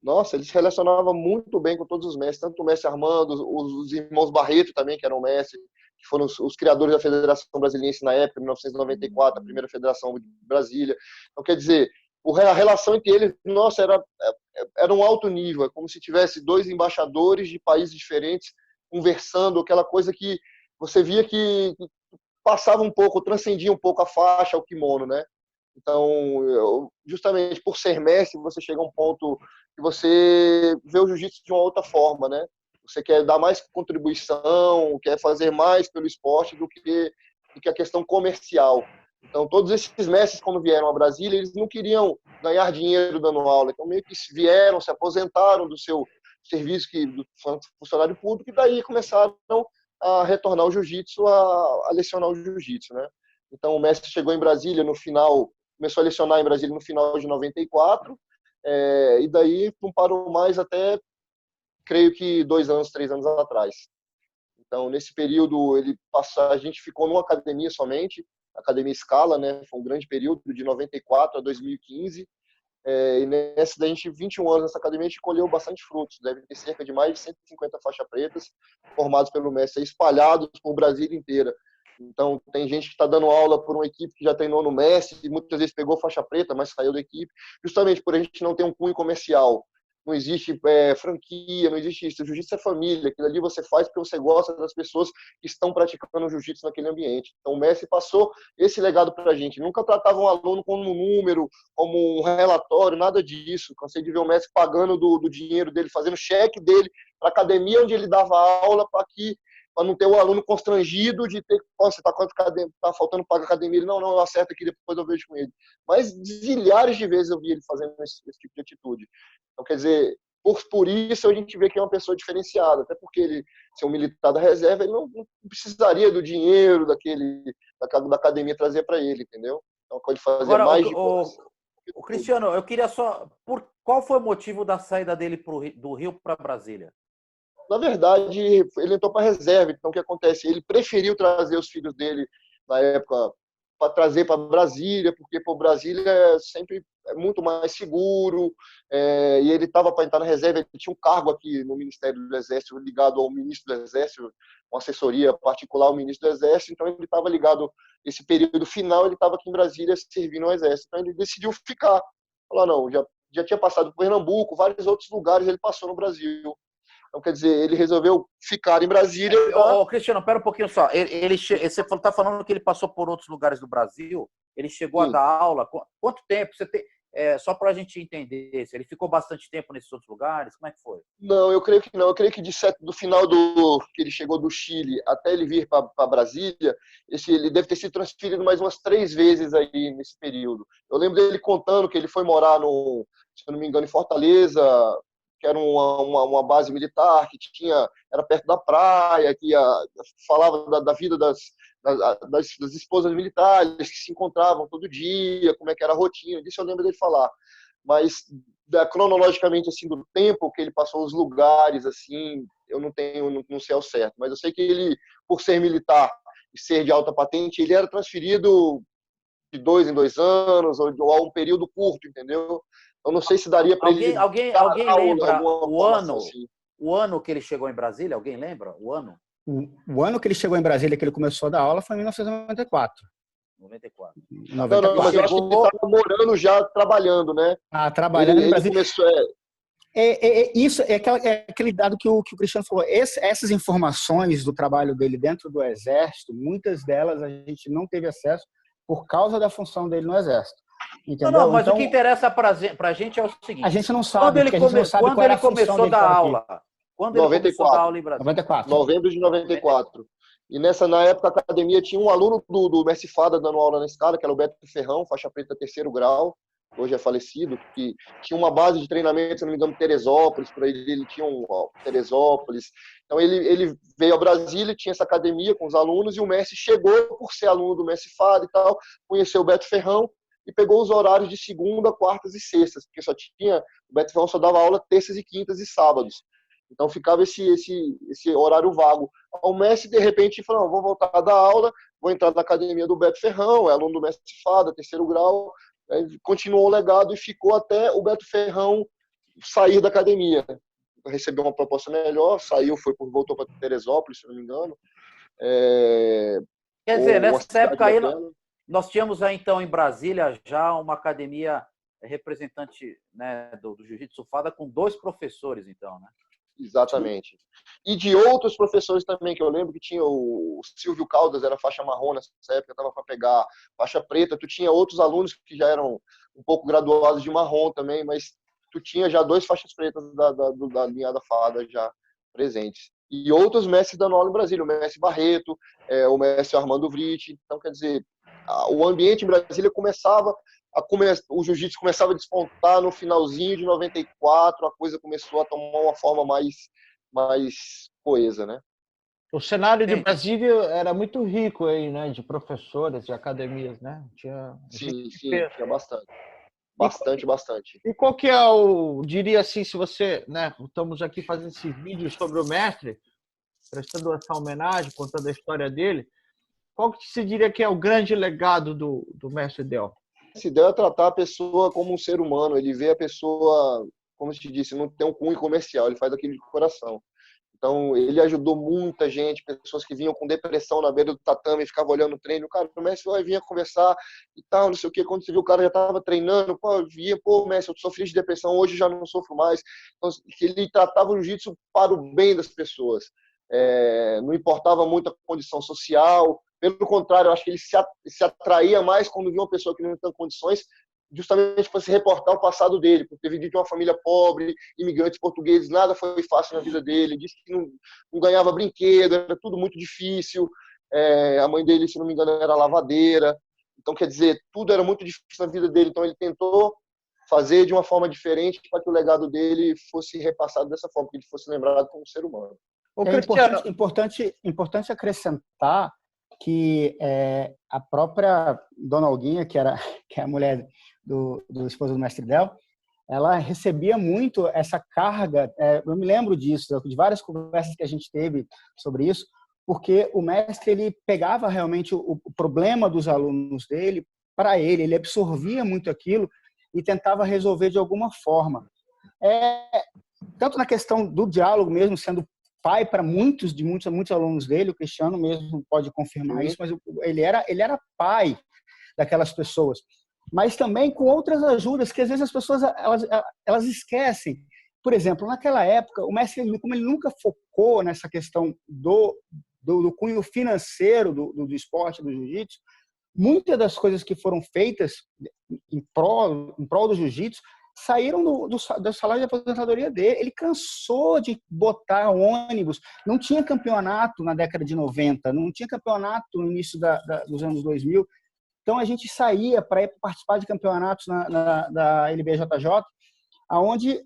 Nossa, ele se relacionava muito bem com todos os mestres, tanto o mestre Armando, os irmãos Barreto também, que eram mestres, que foram os criadores da Federação Brasiliense na época, em 1994, a primeira federação de Brasília. Então, quer dizer, a relação entre eles, nossa, era um alto nível, é como se tivesse dois embaixadores de países diferentes conversando, aquela coisa que você via que passava um pouco, transcendia um pouco a faixa, o kimono, né? Então, justamente por ser mestre, você chega a um ponto que você vê o jiu-jitsu de uma outra forma, né? Você quer dar mais contribuição, quer fazer mais pelo esporte do que a questão comercial. Então, todos esses mestres, quando vieram a Brasília, eles não queriam ganhar dinheiro dando aula. Então, meio que vieram, se aposentaram do seu serviço do funcionário público e daí começaram a retornar ao jiu-jitsu, a lecionar o jiu-jitsu, né? Então, o mestre chegou em Brasília no final, começou a lecionar em Brasília no final de 94, e daí não parou mais até, creio que 2 anos, 3 anos atrás. Então, nesse período, a gente ficou numa academia somente, Academia Scala, né? Foi um grande período, de 94 a 2015. E nessa, a gente, 21 anos nessa academia, a gente colheu bastante frutos. Deve ter cerca de mais de 150 faixas pretas formados pelo mestre, espalhados por Brasília inteira. Então, tem gente que está dando aula por uma equipe que já treinou no mestre, e muitas vezes pegou faixa preta, mas saiu da equipe, justamente por a gente não ter um cunho comercial. Não existe franquia, não existe isso. O jiu-jitsu é família, aquilo ali você faz porque você gosta das pessoas que estão praticando o jiu-jitsu naquele ambiente. Então, o mestre passou esse legado para a gente. Nunca tratava um aluno como um número, como um relatório, nada disso. Cansei de ver o mestre pagando do dinheiro dele, fazendo cheque dele para a academia onde ele dava aula, para não ter o aluno constrangido de ter, você tá faltando pagar a academia, ele, não, eu acerto aqui, depois eu vejo com ele. Mas zilhares de vezes eu vi ele fazendo esse tipo de atitude. Então, quer dizer, por isso a gente vê que é uma pessoa diferenciada, até porque ele, ser um militar da reserva, ele não precisaria do dinheiro da academia trazer para ele, entendeu? Então, ele fazia agora, mais o Cristiano, eu queria só... Qual foi o motivo da saída dele do Rio para Brasília? Na verdade, ele entrou para a reserva. Então, o que acontece? Ele preferiu trazer os filhos dele, na época, para trazer para Brasília, porque Brasília sempre é muito mais seguro, e ele estava para entrar na reserva, ele tinha um cargo aqui no Ministério do Exército, ligado ao ministro do Exército, uma assessoria particular ao ministro do Exército, então ele estava ligado, esse período final, ele estava aqui em Brasília servindo ao Exército, então ele decidiu ficar. Falou, não, já tinha passado por Pernambuco, vários outros lugares ele passou no Brasil. Então, quer dizer, ele resolveu ficar em Brasília. Cristiano, pera um pouquinho só. Você está falando que ele passou por outros lugares do Brasil, ele chegou a dar aula. Quanto tempo você tem? Só para a gente entender, ele ficou bastante tempo nesses outros lugares? Como é que foi? Não, eu creio que não. Eu creio que do final que ele chegou do Chile até ele vir para Brasília, ele deve ter sido transferido mais umas 3 vezes aí nesse período. Eu lembro dele contando que ele foi morar se eu não me engano, em Fortaleza, que era uma base militar, que era perto da praia, que falava da vida das esposas militares, que se encontravam todo dia, como é que era a rotina, disso eu lembro dele falar. Mas, cronologicamente, assim, do tempo que ele passou, os lugares, assim, eu não sei ao certo. Mas eu sei que ele, por ser militar e ser de alta patente, ele era transferido de 2 em 2 anos, ou a um período curto, entendeu? Eu não sei se daria para ele... Alguém lembra o ano que ele chegou em Brasília? Alguém lembra o ano? O ano que ele chegou em Brasília, que ele começou a dar aula, foi em 1994. 94. Não, mas eu acho que ele estava morando já, trabalhando, né? Trabalhando em Brasília. Começou, Isso é aquele dado que o Cristiano falou. Essas informações do trabalho dele dentro do Exército, muitas delas a gente não teve acesso por causa da função dele no Exército. Entendeu? Não, mas então, o que interessa para a gente é o seguinte. A gente não sabe, porque a gente não sabe qual era a função dele. Quando ele começou a dar aula em Brasília? 94. Novembro de 94. E na época, a academia tinha um aluno do Mestre Fada dando aula na escala, que era o Beto Ferrão, faixa preta 3º grau, hoje é falecido, que tinha uma base de treinamento, se não me engano, Teresópolis, por aí ele tinha Teresópolis. Então ele veio a Brasília, tinha essa academia com os alunos, e o mestre chegou por ser aluno do Mestre Fada e tal, conheceu o Beto Ferrão e pegou os horários de segunda, quartas e sextas, porque o Beto Ferrão só dava aula terças e quintas e sábados. Então ficava esse horário vago. O mestre, de repente, falou: vou voltar a dar aula, vou entrar na academia do Beto Ferrão, é aluno do Mestre Fada, 3º grau. Continuou o legado e ficou até o Beto Ferrão sair da academia. Recebeu uma proposta melhor, saiu, voltou para Teresópolis, se não me engano. Quer dizer, nessa época aí, nós tínhamos aí, então, em Brasília, já uma academia representante, né, do Jiu-Jitsu Fada com 2 professores, então, né? Exatamente. E de outros professores também, que eu lembro que tinha o Silvio Caldas, era faixa marrom nessa época, estava para pegar faixa preta. Tu tinha outros alunos que já eram um pouco graduados de marrom também, mas tu tinha já 2 faixas pretas da linhada Fada já presentes. E outros mestres dando aula em Brasília, o mestre Barreto, o mestre Armando Vritti. Então, quer dizer, o ambiente em Brasília o jiu-jitsu começava a despontar no finalzinho de 94, a coisa começou a tomar uma forma mais coesa, né? O cenário de Brasília era muito rico aí, né? De professores, de academias, né? Sim, tinha bastante. Bastante. E qual que diria assim, se você, né? Estamos aqui fazendo esse vídeo sobre o mestre, prestando essa homenagem, contando a história dele. Qual que você diria que é o grande legado do mestre Del? Esse Del é tratar a pessoa como um ser humano. Ele vê a pessoa, como eu te disse, não tem um cunho comercial, ele faz aquilo de coração. Então, ele ajudou muita gente, pessoas que vinham com depressão na beira do tatame, ficavam olhando o treino. Cara, o mestre vinha conversar e tal, não sei o quê. Quando você viu, o cara já estava treinando. Mestre, eu sofri de depressão, hoje já não sofro mais. Então, ele tratava o jiu-jitsu para o bem das pessoas. Não importava muito a condição social. Pelo contrário, eu acho que ele se atraía mais quando via uma pessoa que não tem condições, justamente para se reportar o passado dele, por ter vindo de uma família pobre, imigrantes portugueses, nada foi fácil na vida dele, disse que não ganhava brinquedo, era tudo muito difícil, a mãe dele, se não me engano, era lavadeira, então, quer dizer, tudo era muito difícil na vida dele, então ele tentou fazer de uma forma diferente para que o legado dele fosse repassado dessa forma, que ele fosse lembrado como ser humano. É importante acrescentar que a própria Dona Olguinha, que é a mulher do esposo do mestre Del, ela recebia muito essa carga, eu me lembro disso, de várias conversas que a gente teve sobre isso, porque o mestre ele pegava realmente o problema dos alunos dele para ele absorvia muito aquilo e tentava resolver de alguma forma. Tanto na questão do diálogo mesmo, sendo pai para muitos alunos dele, o Cristiano mesmo pode confirmar isso, mas ele era pai daquelas pessoas. Mas também com outras ajudas que às vezes as pessoas elas esquecem. Por exemplo, naquela época, o mestre, como ele nunca focou nessa questão do cunho financeiro do esporte, do jiu-jitsu, muitas das coisas que foram feitas em prol do jiu-jitsu saíram do salário de aposentadoria dele. Ele cansou de botar ônibus. Não tinha campeonato na década de 90, não tinha campeonato no início dos anos 2000. Então, a gente saía para ir participar de campeonatos da LBJJ, onde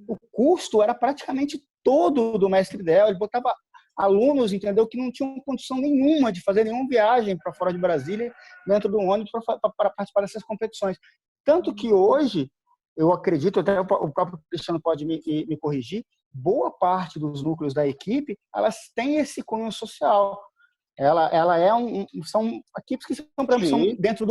o custo era praticamente todo do mestre Del. Ele botava alunos, entendeu, que não tinham condição nenhuma de fazer nenhuma viagem para fora de Brasília, dentro do ônibus, para participar dessas competições. Tanto que hoje, eu acredito, até o próprio Cristiano pode me corrigir, boa parte dos núcleos da equipe, elas têm esse cunho social. São equipes que são dentro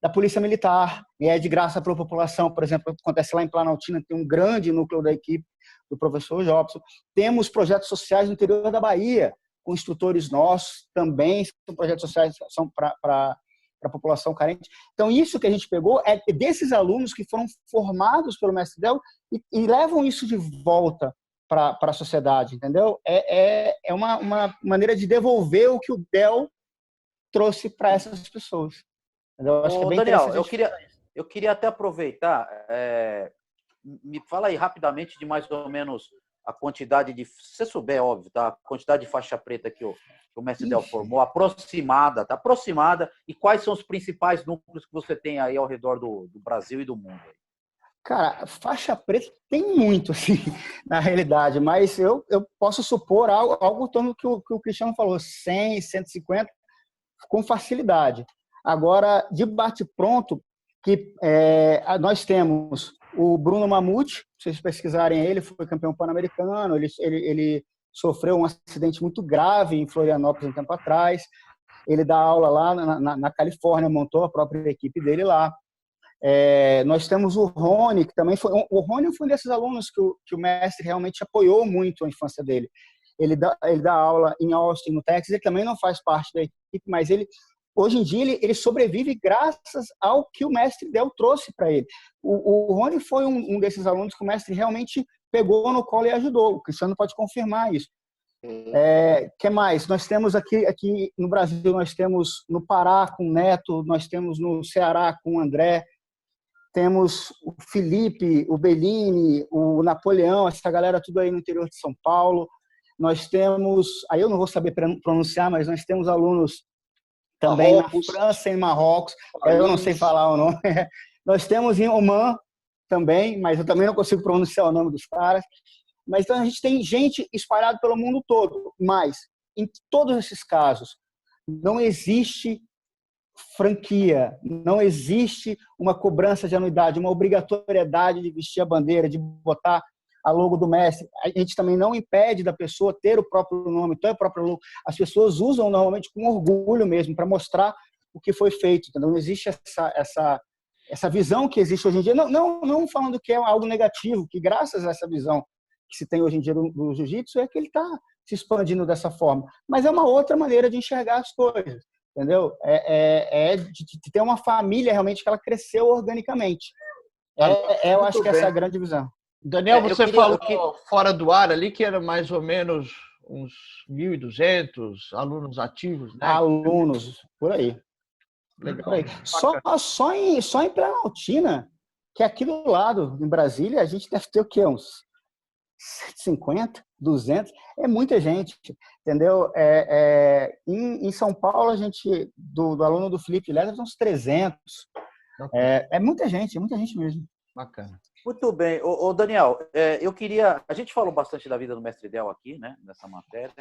da Polícia Militar, e é de graça para a população. Por exemplo, acontece lá em Planaltina, tem um grande núcleo da equipe do professor Jobson. Temos projetos sociais no interior da Bahia, com instrutores nossos, também são projetos sociais, são para a população carente. Então, isso que a gente pegou é desses alunos que foram formados pelo Mestre Del e levam isso de volta para a sociedade, entendeu? É uma maneira de devolver o que o Del trouxe para essas pessoas. Entendeu? Acho que é bem Daniel, interessante. eu queria até aproveitar, me fala aí rapidamente de mais ou menos a quantidade de, se você souber, óbvio, tá? A quantidade de faixa preta que o Mestre Del formou, aproximada, tá? Aproximada, e quais são os principais núcleos que você tem aí ao redor do Brasil e do mundo? Cara, faixa preta tem muito, assim, na realidade, mas eu posso supor algo em torno que o Cristiano falou, 100, 150, com facilidade. Agora, de bate-pronto, que nós temos o Bruno Mamute, se vocês pesquisarem ele, foi campeão pan-americano, ele sofreu um acidente muito grave em Florianópolis um tempo atrás, ele dá aula lá na Califórnia, montou a própria equipe dele lá. Nós temos o Rony, que também foi... O Rony foi um desses alunos que o mestre realmente apoiou muito a infância dele. Ele dá aula em Austin, no Texas, ele também não faz parte da equipe, mas hoje em dia ele sobrevive graças ao que o mestre Del trouxe para ele. O Rony foi um desses alunos que o mestre realmente pegou no colo e ajudou. O Cristiano pode confirmar isso. Que mais? Nós temos aqui no Brasil, nós temos no Pará com o Neto, nós temos no Ceará com o André, temos o Felipe, o Bellini, o Napoleão, essa galera tudo aí no interior de São Paulo. Nós temos, aí eu não vou saber pronunciar, mas nós temos alunos também Marrocos, na França e Marrocos, eu não sei falar o nome. Nós temos em Oman também, mas eu também não consigo pronunciar o nome dos caras. Mas então a gente tem gente espalhada pelo mundo todo, mas em todos esses casos não existe franquia, não existe uma cobrança de anuidade, uma obrigatoriedade de vestir a bandeira, de botar a logo do mestre. A gente também não impede da pessoa ter o próprio nome, ter o próprio logo. As pessoas usam normalmente com orgulho mesmo, para mostrar o que foi feito. Entendeu? Não existe essa visão que existe hoje em dia. Não falando que é algo negativo, que graças a essa visão que se tem hoje em dia do jiu-jitsu é que ele está se expandindo dessa forma. Mas é uma outra maneira de enxergar as coisas. Entendeu? De ter uma família realmente que ela cresceu organicamente. Eu acho que essa é a grande visão. Daniel, você falou fora do ar ali que era mais ou menos uns 1.200 alunos ativos, né? Alunos, por aí. Legal. Por aí. Só em Planaltina, que é aqui do lado, em Brasília, a gente deve ter o quê? Uns 150, 200, é muita gente, entendeu? Em São Paulo, a gente, do aluno do Felipe Letra, uns 300. É muita gente mesmo. Bacana. Muito bem. Ô Daniel, eu queria... A gente falou bastante da vida do Mestre Del aqui, né, nessa matéria.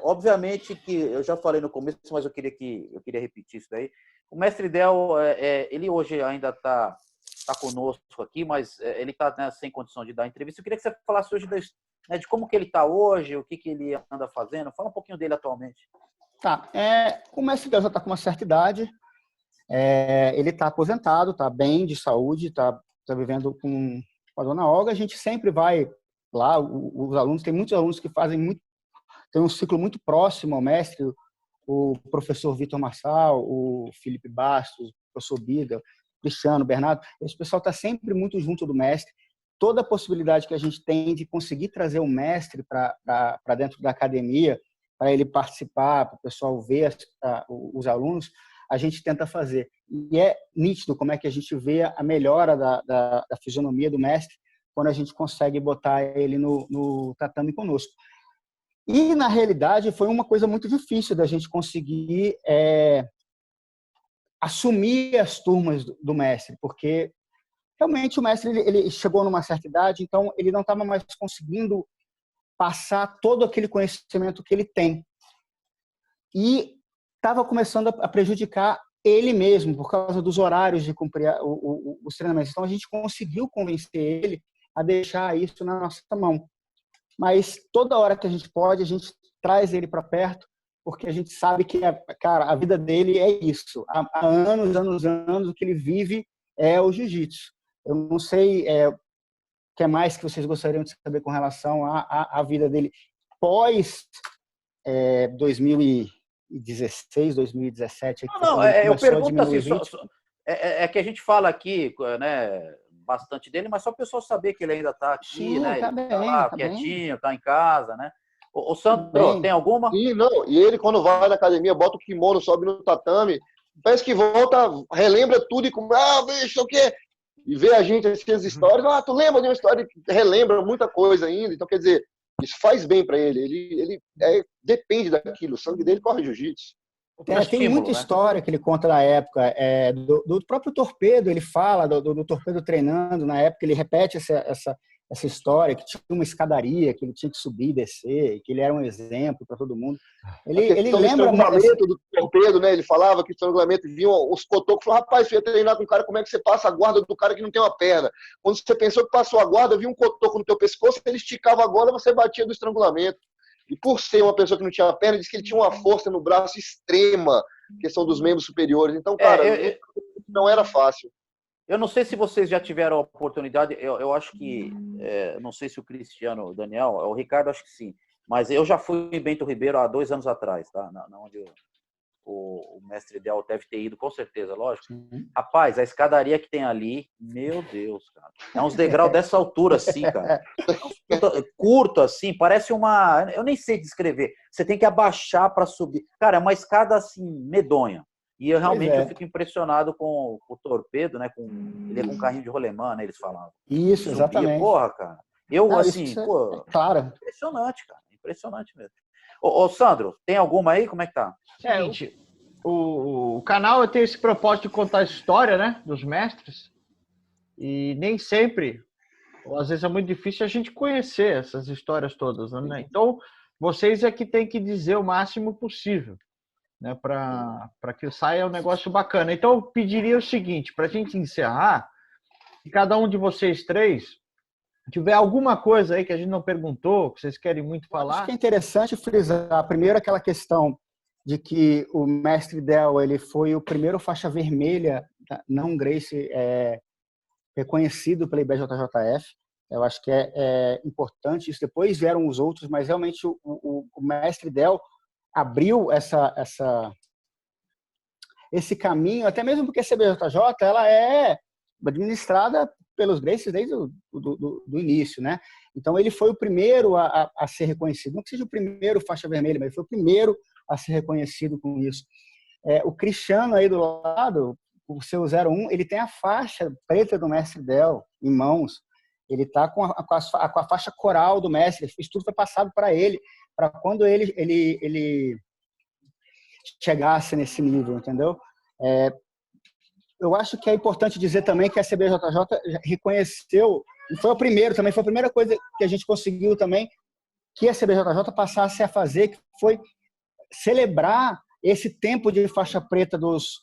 Obviamente que eu já falei no começo, mas eu queria repetir isso daí. O Mestre Del, ele hoje ainda está conosco aqui, mas ele está, né, sem condição de dar entrevista. Eu queria que você falasse hoje de como que ele está hoje, o que ele anda fazendo. Fala um pouquinho dele atualmente. Tá. O Mestre Del já está com uma certa idade. Ele está aposentado, está bem de saúde, está vivendo com a dona Olga. A gente sempre vai lá, os alunos, tem muitos alunos que tem um ciclo muito próximo ao mestre, o professor Vitor Marçal, o Felipe Bastos, o professor Biga, Cristiano, Bernardo. Esse pessoal está sempre muito junto do mestre. Toda a possibilidade que a gente tem de conseguir trazer o mestre para dentro da academia, para ele participar, para o pessoal ver os alunos, a gente tenta fazer. E é nítido como é que a gente vê a melhora da fisionomia do mestre quando a gente consegue botar ele no tatame conosco. E, na realidade, foi uma coisa muito difícil da gente conseguir assumir as turmas do mestre, porque realmente o mestre ele chegou numa certa idade, então ele não estava mais conseguindo passar todo aquele conhecimento que ele tem. E estava começando a prejudicar ele mesmo, por causa dos horários de cumprir os treinamentos. Então, a gente conseguiu convencer ele a deixar isso na nossa mão. Mas toda hora que a gente pode, a gente traz ele para perto, porque a gente sabe que, cara, a vida dele é isso. Há anos, o que ele vive é o jiu-jitsu. Eu não sei o que mais que vocês gostariam de saber com relação à vida dele pós 2016, 2017. Não, eu pergunto assim, é que a gente fala aqui, né, bastante dele, mas só para o pessoal saber que ele ainda está aqui, Sim, né? tá Ele bem, está lá, tá quietinho, bem. está em casa, né? Ô, Sandro, Bem. tem alguma? E não, e ele quando vai na academia, bota o kimono, sobe no tatame, parece que volta, relembra tudo e como, bicho, o quê? E vê a gente assim, as histórias, tu lembra de uma história que relembra muita coisa ainda, então quer dizer, isso faz bem para ele, ele depende daquilo, o sangue dele corre jiu-jitsu. Tem muita história que ele conta da época, do próprio Torpedo, ele fala do Torpedo treinando, na época ele repete essa história, que tinha uma escadaria, que ele tinha que subir e descer, que ele era um exemplo para todo mundo. Ele lembra... estrangulamento do Torpedo, né? Ele falava que o estrangulamento vinha os cotocos, falou, rapaz, você ia treinar com um cara, como é que você passa a guarda do cara que não tem uma perna? Quando você pensou que passou a guarda, vinha um cotoco no teu pescoço, ele esticava a gola, você batia do estrangulamento. E por ser uma pessoa que não tinha perna, disse que ele tinha uma força no braço extrema, questão dos membros superiores. Então, cara, não era fácil. Eu não sei se vocês já tiveram a oportunidade, eu acho que, não sei se o Cristiano, o Daniel, o Ricardo, acho que sim, mas eu já fui em Bento Ribeiro há 2 anos atrás, tá? Onde o mestre Del deve ter ido, com certeza, lógico. Rapaz, a escadaria que tem ali, meu Deus, cara. É uns degraus dessa altura, assim, cara. Curto, assim, parece uma... Eu nem sei descrever. Você tem que abaixar para subir. Cara, é uma escada, assim, medonha. E eu realmente fico impressionado com o Torpedo, né? Ele é com um carrinho de rolemã, né? Eles falavam. Isso, exatamente. Porra, cara. Claro. Impressionante, cara. Impressionante mesmo. Ô, Sandro, tem alguma aí? Como é que tá? Seguinte, o canal tem esse propósito de contar a história, né, dos mestres, e nem sempre, ou às vezes é muito difícil a gente conhecer essas histórias todas, né? Então, vocês é que tem que dizer o máximo possível, né, para que saia um negócio bacana. Então, eu pediria o seguinte, para a gente encerrar, que cada um de vocês 3 tiver alguma coisa aí que a gente não perguntou, que vocês querem muito falar. Acho que é interessante frisar, primeiro, aquela questão de que o mestre Del, ele foi o primeiro faixa vermelha, não Gracie, reconhecido pela IBJJF. Eu acho que é importante isso. Depois vieram os outros, mas realmente o mestre Del abriu esse caminho, até mesmo porque a CBJJ ela é administrada pelos Gracies desde do início, né? Então ele foi o primeiro a ser reconhecido, não que seja o primeiro faixa vermelha, mas ele foi o primeiro a ser reconhecido com isso. O Cristiano aí do lado, o seu 01, ele tem a faixa preta do mestre Del em mãos, ele está com a faixa coral do mestre, isso tudo foi passado para ele, para quando ele chegasse nesse nível, entendeu? Eu acho que é importante dizer também que a CBJJ reconheceu, e foi a primeira coisa que a gente conseguiu também, que a CBJJ passasse a fazer, que foi celebrar esse tempo de faixa preta dos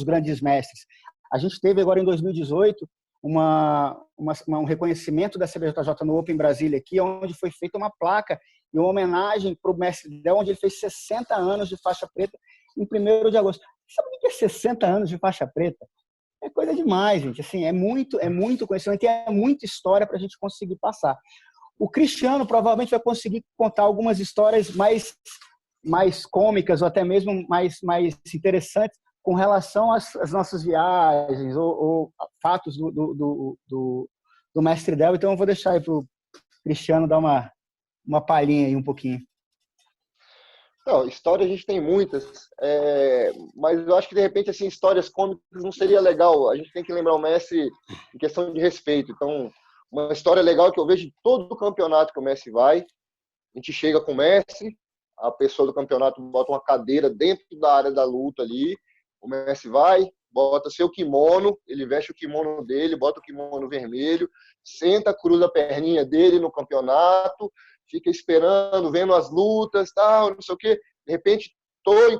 grandes mestres. A gente teve agora em 2018 um reconhecimento da CBJJ no Open Brasília aqui, onde foi feita uma placa em uma homenagem para o mestre Del, onde ele fez 60 anos de faixa preta em 1º de agosto. Sabe o que é 60 anos de faixa preta? É coisa demais, gente. Assim, é muito conhecimento e é muita história para a gente conseguir passar. O Cristiano provavelmente vai conseguir contar algumas histórias mais cômicas ou até mesmo mais interessantes com relação às nossas viagens ou fatos do mestre Del. Então eu vou deixar aí para o Cristiano dar uma palhinha aí um pouquinho. Não, história a gente tem muitas, mas eu acho que de repente assim, histórias cômicas não seria legal. A gente tem que lembrar o Messi em questão de respeito. Então, uma história legal que eu vejo em todo o campeonato que o Messi vai, a gente chega com o Messi, a pessoa do campeonato bota uma cadeira dentro da área da luta ali, o Messi vai, bota seu kimono, ele veste o kimono dele, bota o kimono vermelho, senta, cruza a perninha dele no campeonato, fica esperando, vendo as lutas, tal, não sei o quê. De repente,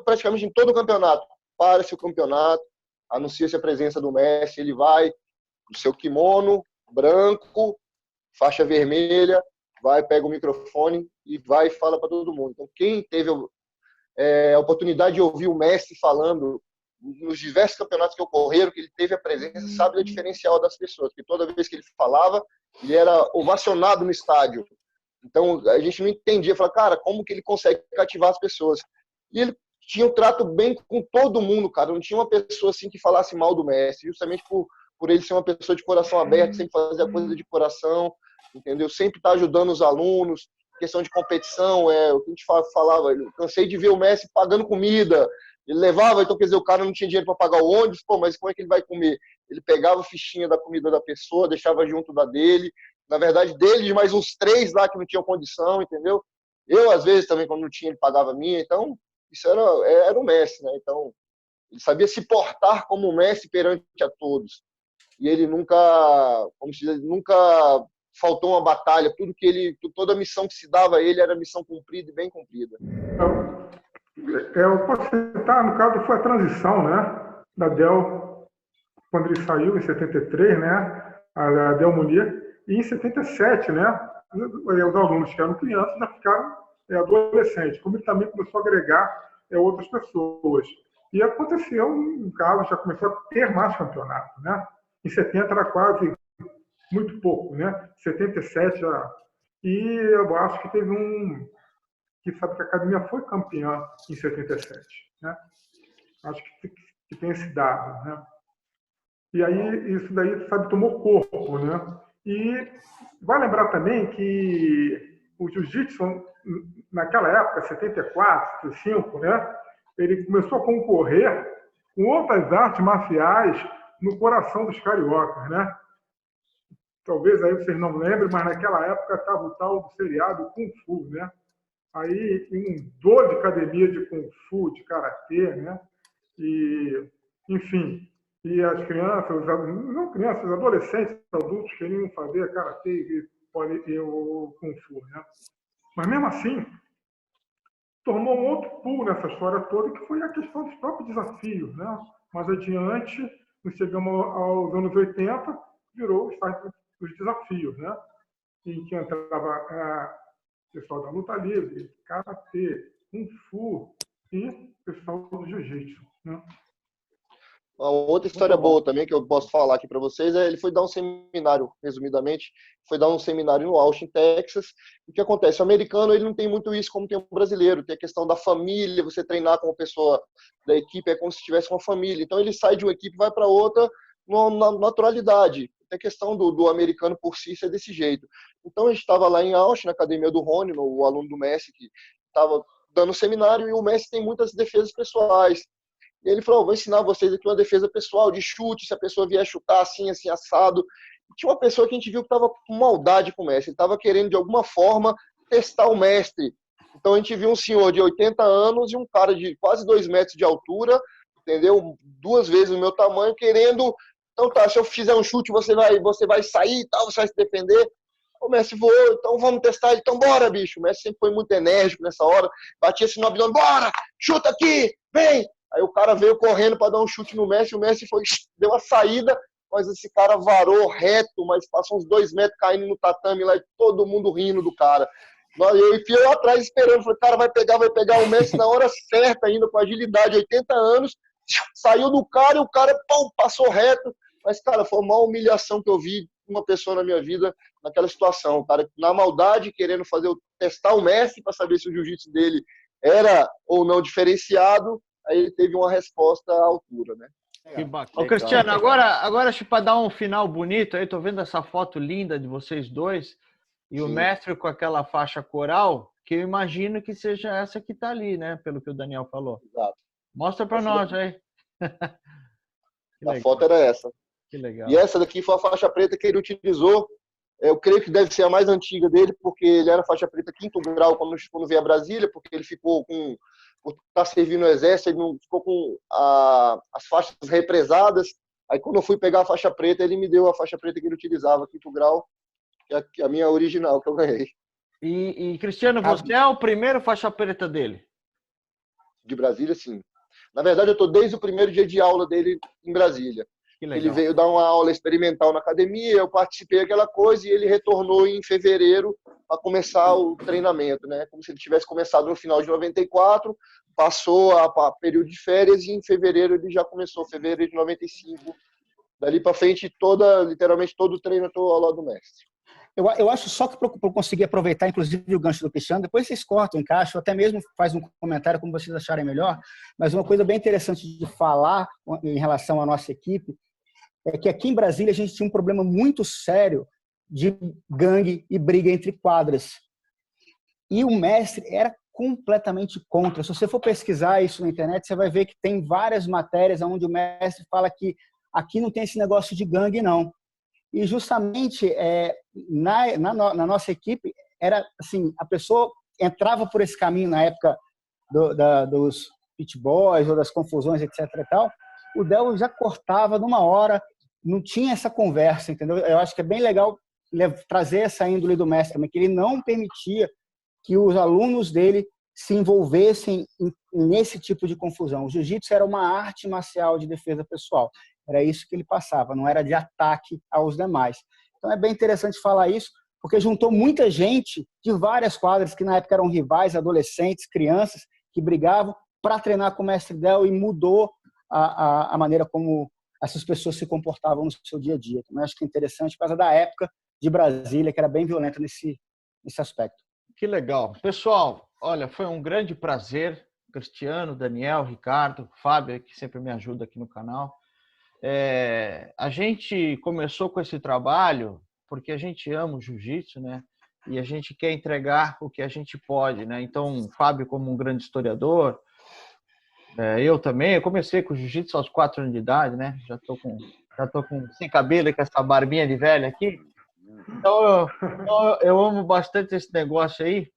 praticamente em todo o campeonato, para-se o campeonato, anuncia-se a presença do Messi, ele vai, o seu kimono branco, faixa vermelha, vai, pega o microfone e vai e fala para todo mundo. Então, quem teve a oportunidade de ouvir o Messi falando nos diversos campeonatos que ocorreram, que ele teve a presença, sabe do diferencial das pessoas, que toda vez que ele falava, ele era ovacionado no estádio. Então, a gente não entendia, falava, cara, como que ele consegue cativar as pessoas? E ele tinha um trato bem com todo mundo, cara. Não tinha uma pessoa assim que falasse mal do mestre, justamente por ele ser uma pessoa de coração aberto, sempre fazer a coisa de coração, entendeu? Sempre estar ajudando os alunos, questão de competição, o que a gente falava, eu cansei de ver o mestre pagando comida, ele levava, então quer dizer, o cara não tinha dinheiro para pagar o ônibus, pô, mas como é que ele vai comer? Ele pegava a fichinha da comida da pessoa, deixava junto da dele, na verdade, dele mais uns 3 lá que não tinham condição, entendeu? Eu, às vezes, também, quando não tinha, ele pagava a minha, então, isso era o mestre, né? Então, ele sabia se portar como um mestre perante a todos. E ele nunca, como se diz, nunca faltou uma batalha, toda a missão que se dava a ele era missão cumprida e bem cumprida. Eu posso citar, no caso, foi a transição, né, da Del, quando ele saiu em 73, né, a Del Munir, e em 77, né, os alunos que eram crianças já ficaram adolescentes, como ele também começou a agregar outras pessoas. E aconteceu um caso, já começou a ter mais campeonato, né? Em 70 era quase muito pouco, né? 77 já. E eu acho que teve que sabe que a academia foi campeã em 77, né? Acho que tem esse dado, né? E aí isso daí, sabe, tomou corpo, né? E vai lembrar também que o jiu-jitsu, naquela época, 74, 75, né? Ele começou a concorrer com outras artes marciais no coração dos cariocas, né? Talvez aí vocês não lembrem, mas naquela época estava o tal do seriado Kung Fu, né? Aí um dor de academia de Kung Fu, de Karatê, né? E, enfim, e as crianças, não crianças, adolescentes, adultos queriam fazer Karatê e o Kung Fu, né? Mas mesmo assim, tornou um outro pulo nessa história toda, que foi a questão dos próprios desafios, né? Mais adiante, nós chegamos aos anos 80, virou o site dos desafios, né? Em que entrava pessoal da luta livre, karatê, kung fu e pessoal do jiu-jitsu, né? Uma outra história boa também que eu posso falar aqui para vocês ele foi dar um seminário, resumidamente, foi dar um seminário no Austin, Texas. O que acontece? O americano ele não tem muito isso como tem o brasileiro, tem a questão da família, você treinar com uma pessoa da equipe é como se tivesse uma família. Então ele sai de uma equipe e vai para outra na naturalidade. A questão do americano por si ser desse jeito. Então a gente estava lá em Austin, na academia do Rony, o aluno do Messi que estava dando seminário, e o Messi tem muitas defesas pessoais. E ele falou, vou ensinar vocês aqui uma defesa pessoal de chute, se a pessoa vier chutar assim, assim, assado. E tinha uma pessoa que a gente viu que estava com maldade com o mestre, ele estava querendo de alguma forma testar o mestre. Então a gente viu um senhor de 80 anos e um cara de quase 2 metros de altura, entendeu? 2 vezes o meu tamanho, querendo, então tá, se eu fizer um chute, você vai sair e tal, você vai se defender. O Messi voou, então vamos testar ele. Então bora, bicho. O Messi sempre foi muito enérgico nessa hora, batia assim no abdômen, bora, chuta aqui, vem. Aí o cara veio correndo para dar um chute no Messi, o Messi deu a saída, mas esse cara varou reto, mas passou uns 2 metros caindo no tatame lá e todo mundo rindo do cara. Eu enfiei lá atrás esperando, falei, cara, vai pegar o Messi na hora certa ainda, com agilidade, 80 anos, saiu do cara e o cara pum, passou reto. Mas, cara, foi a maior humilhação que eu vi uma pessoa na minha vida naquela situação. O cara, na maldade, querendo testar o Messi para saber se o jiu-jitsu dele era ou não diferenciado, aí ele teve uma resposta à altura, né? Que bacana. Ô, Cristiano, agora para dar um final bonito, aí tô vendo essa foto linda de vocês dois, e o mestre com aquela faixa coral, que eu imagino que seja essa que tá ali, né? Pelo que o Daniel falou. Exato. Mostra para nós aí. A foto era essa. Que legal. E essa daqui foi a faixa preta que ele utilizou. Eu creio que deve ser a mais antiga dele, porque ele era faixa preta 5º grau quando veio a Brasília, porque ele ficou por estar servindo no exército, ele não ficou com as faixas represadas. Aí quando eu fui pegar a faixa preta, ele me deu a faixa preta que ele utilizava, 5º grau, que é a minha original que eu ganhei. E Cristiano, você é o primeiro faixa preta dele? De Brasília, sim. Na verdade, eu estou desde o primeiro dia de aula dele em Brasília. Ele veio dar uma aula experimental na academia, eu participei daquela coisa e ele retornou em fevereiro para começar o treinamento, né? Como se ele tivesse começado no final de 94, passou a período de férias e em fevereiro ele já começou, fevereiro de 95. Dali para frente, literalmente todo o treino eu estou ao lado do mestre. Eu acho só que para eu conseguir aproveitar, inclusive, o gancho do Cristiano, depois vocês cortam, encaixam, ou até mesmo faz um comentário como vocês acharem melhor, mas uma coisa bem interessante de falar em relação à nossa equipe é que aqui em Brasília a gente tinha um problema muito sério de gangue e briga entre quadras. E o mestre era completamente contra. Se você for pesquisar isso na internet, você vai ver que tem várias matérias onde o mestre fala que aqui não tem esse negócio de gangue, não. E justamente na nossa equipe, era assim, a pessoa entrava por esse caminho na época dos pit boys ou das confusões, etc. e tal, o Del já cortava numa hora, não tinha essa conversa, entendeu? Eu acho que é bem legal trazer essa índole do mestre também, que ele não permitia que os alunos dele se envolvessem nesse tipo de confusão. O jiu-jitsu era uma arte marcial de defesa pessoal. Era isso que ele passava, não era de ataque aos demais. Então é bem interessante falar isso, porque juntou muita gente de várias quadras que na época eram rivais, adolescentes, crianças, que brigavam para treinar com o mestre Del e mudou a maneira como essas pessoas se comportavam no seu dia a dia. Então, eu acho que é interessante por causa da época de Brasília, que era bem violenta nesse aspecto. Que legal. Pessoal, olha, foi um grande prazer. Cristiano, Daniel, Ricardo, Fábio, que sempre me ajuda aqui no canal. A gente começou com esse trabalho porque a gente ama o jiu-jitsu, né? E a gente quer entregar o que a gente pode, né? Então, o Fábio como um grande historiador, eu também, eu comecei com jiu-jitsu aos 4 anos de idade, né? Já tô sem cabelo e com essa barbinha de velho aqui. Então, eu amo bastante esse negócio aí.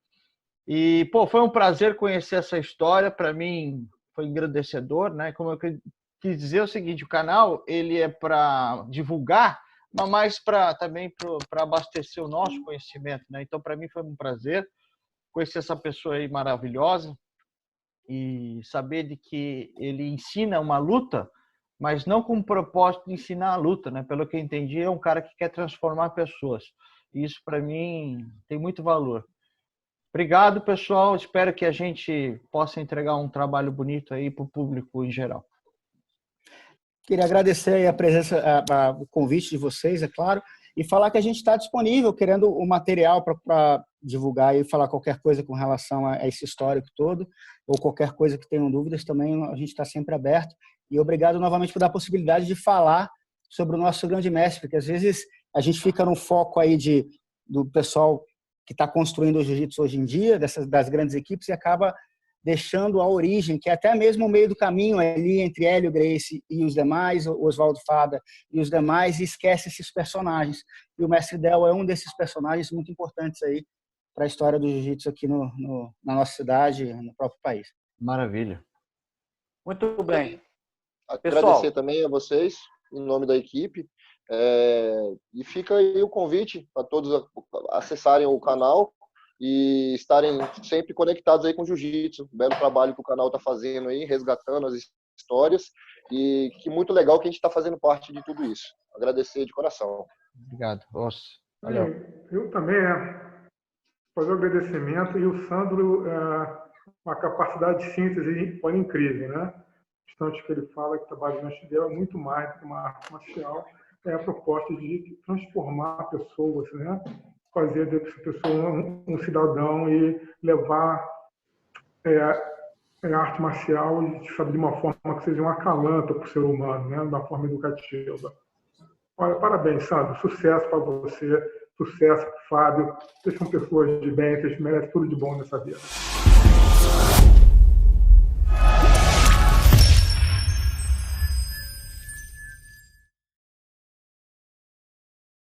E, pô, foi um prazer conhecer essa história. Para mim, foi engrandecedor, né? Como eu quis dizer o seguinte, o canal, ele é para divulgar, mas mais também para abastecer o nosso conhecimento, né? Então, para mim, foi um prazer conhecer essa pessoa aí maravilhosa e saber de que ele ensina uma luta, mas não com o propósito de ensinar a luta, né? Pelo que eu entendi, é um cara que quer transformar pessoas. E isso, para mim, tem muito valor. Obrigado, pessoal. Espero que a gente possa entregar um trabalho bonito aí para o público em geral. Queria agradecer a presença, o convite de vocês, é claro, e falar que a gente está disponível, querendo o material para divulgar e falar qualquer coisa com relação a esse histórico todo, ou qualquer coisa que tenham dúvidas, também a gente está sempre aberto. E obrigado novamente por dar a possibilidade de falar sobre o nosso grande mestre, porque às vezes a gente fica no foco aí do pessoal que está construindo o jiu-jitsu hoje em dia, das grandes equipes, e acaba deixando a origem, que é até mesmo o meio do caminho ali entre Hélio Gracie e os demais, Oswaldo Fada e os demais, e esquece esses personagens. E o mestre Del é um desses personagens muito importantes aí para a história do jiu-jitsu aqui na nossa cidade, no próprio país. Maravilha. Muito bem. Agradecer também a vocês, em nome da equipe. E fica aí o convite para todos acessarem o canal e estarem sempre conectados aí com o jiu-jitsu. Belo trabalho que o canal está fazendo aí, resgatando as histórias, e que muito legal que a gente está fazendo parte de tudo isso. Agradecer de coração. Obrigado. Nossa, valeu. Eu também fazer o agradecimento, e o Sandro, uma capacidade de síntese incrível, né? Instante que ele fala que o trabalho de Del é muito mais do que uma arte marcial, é a proposta de transformar pessoas, né? Fazer dessa pessoa um cidadão e levar a arte marcial de uma forma que seja um acalanto para o ser humano, né? De uma forma educativa. Olha, parabéns, Sandro. Sucesso para você, sucesso para o Fábio. Vocês são pessoas de bem, vocês merecem tudo de bom nessa vida.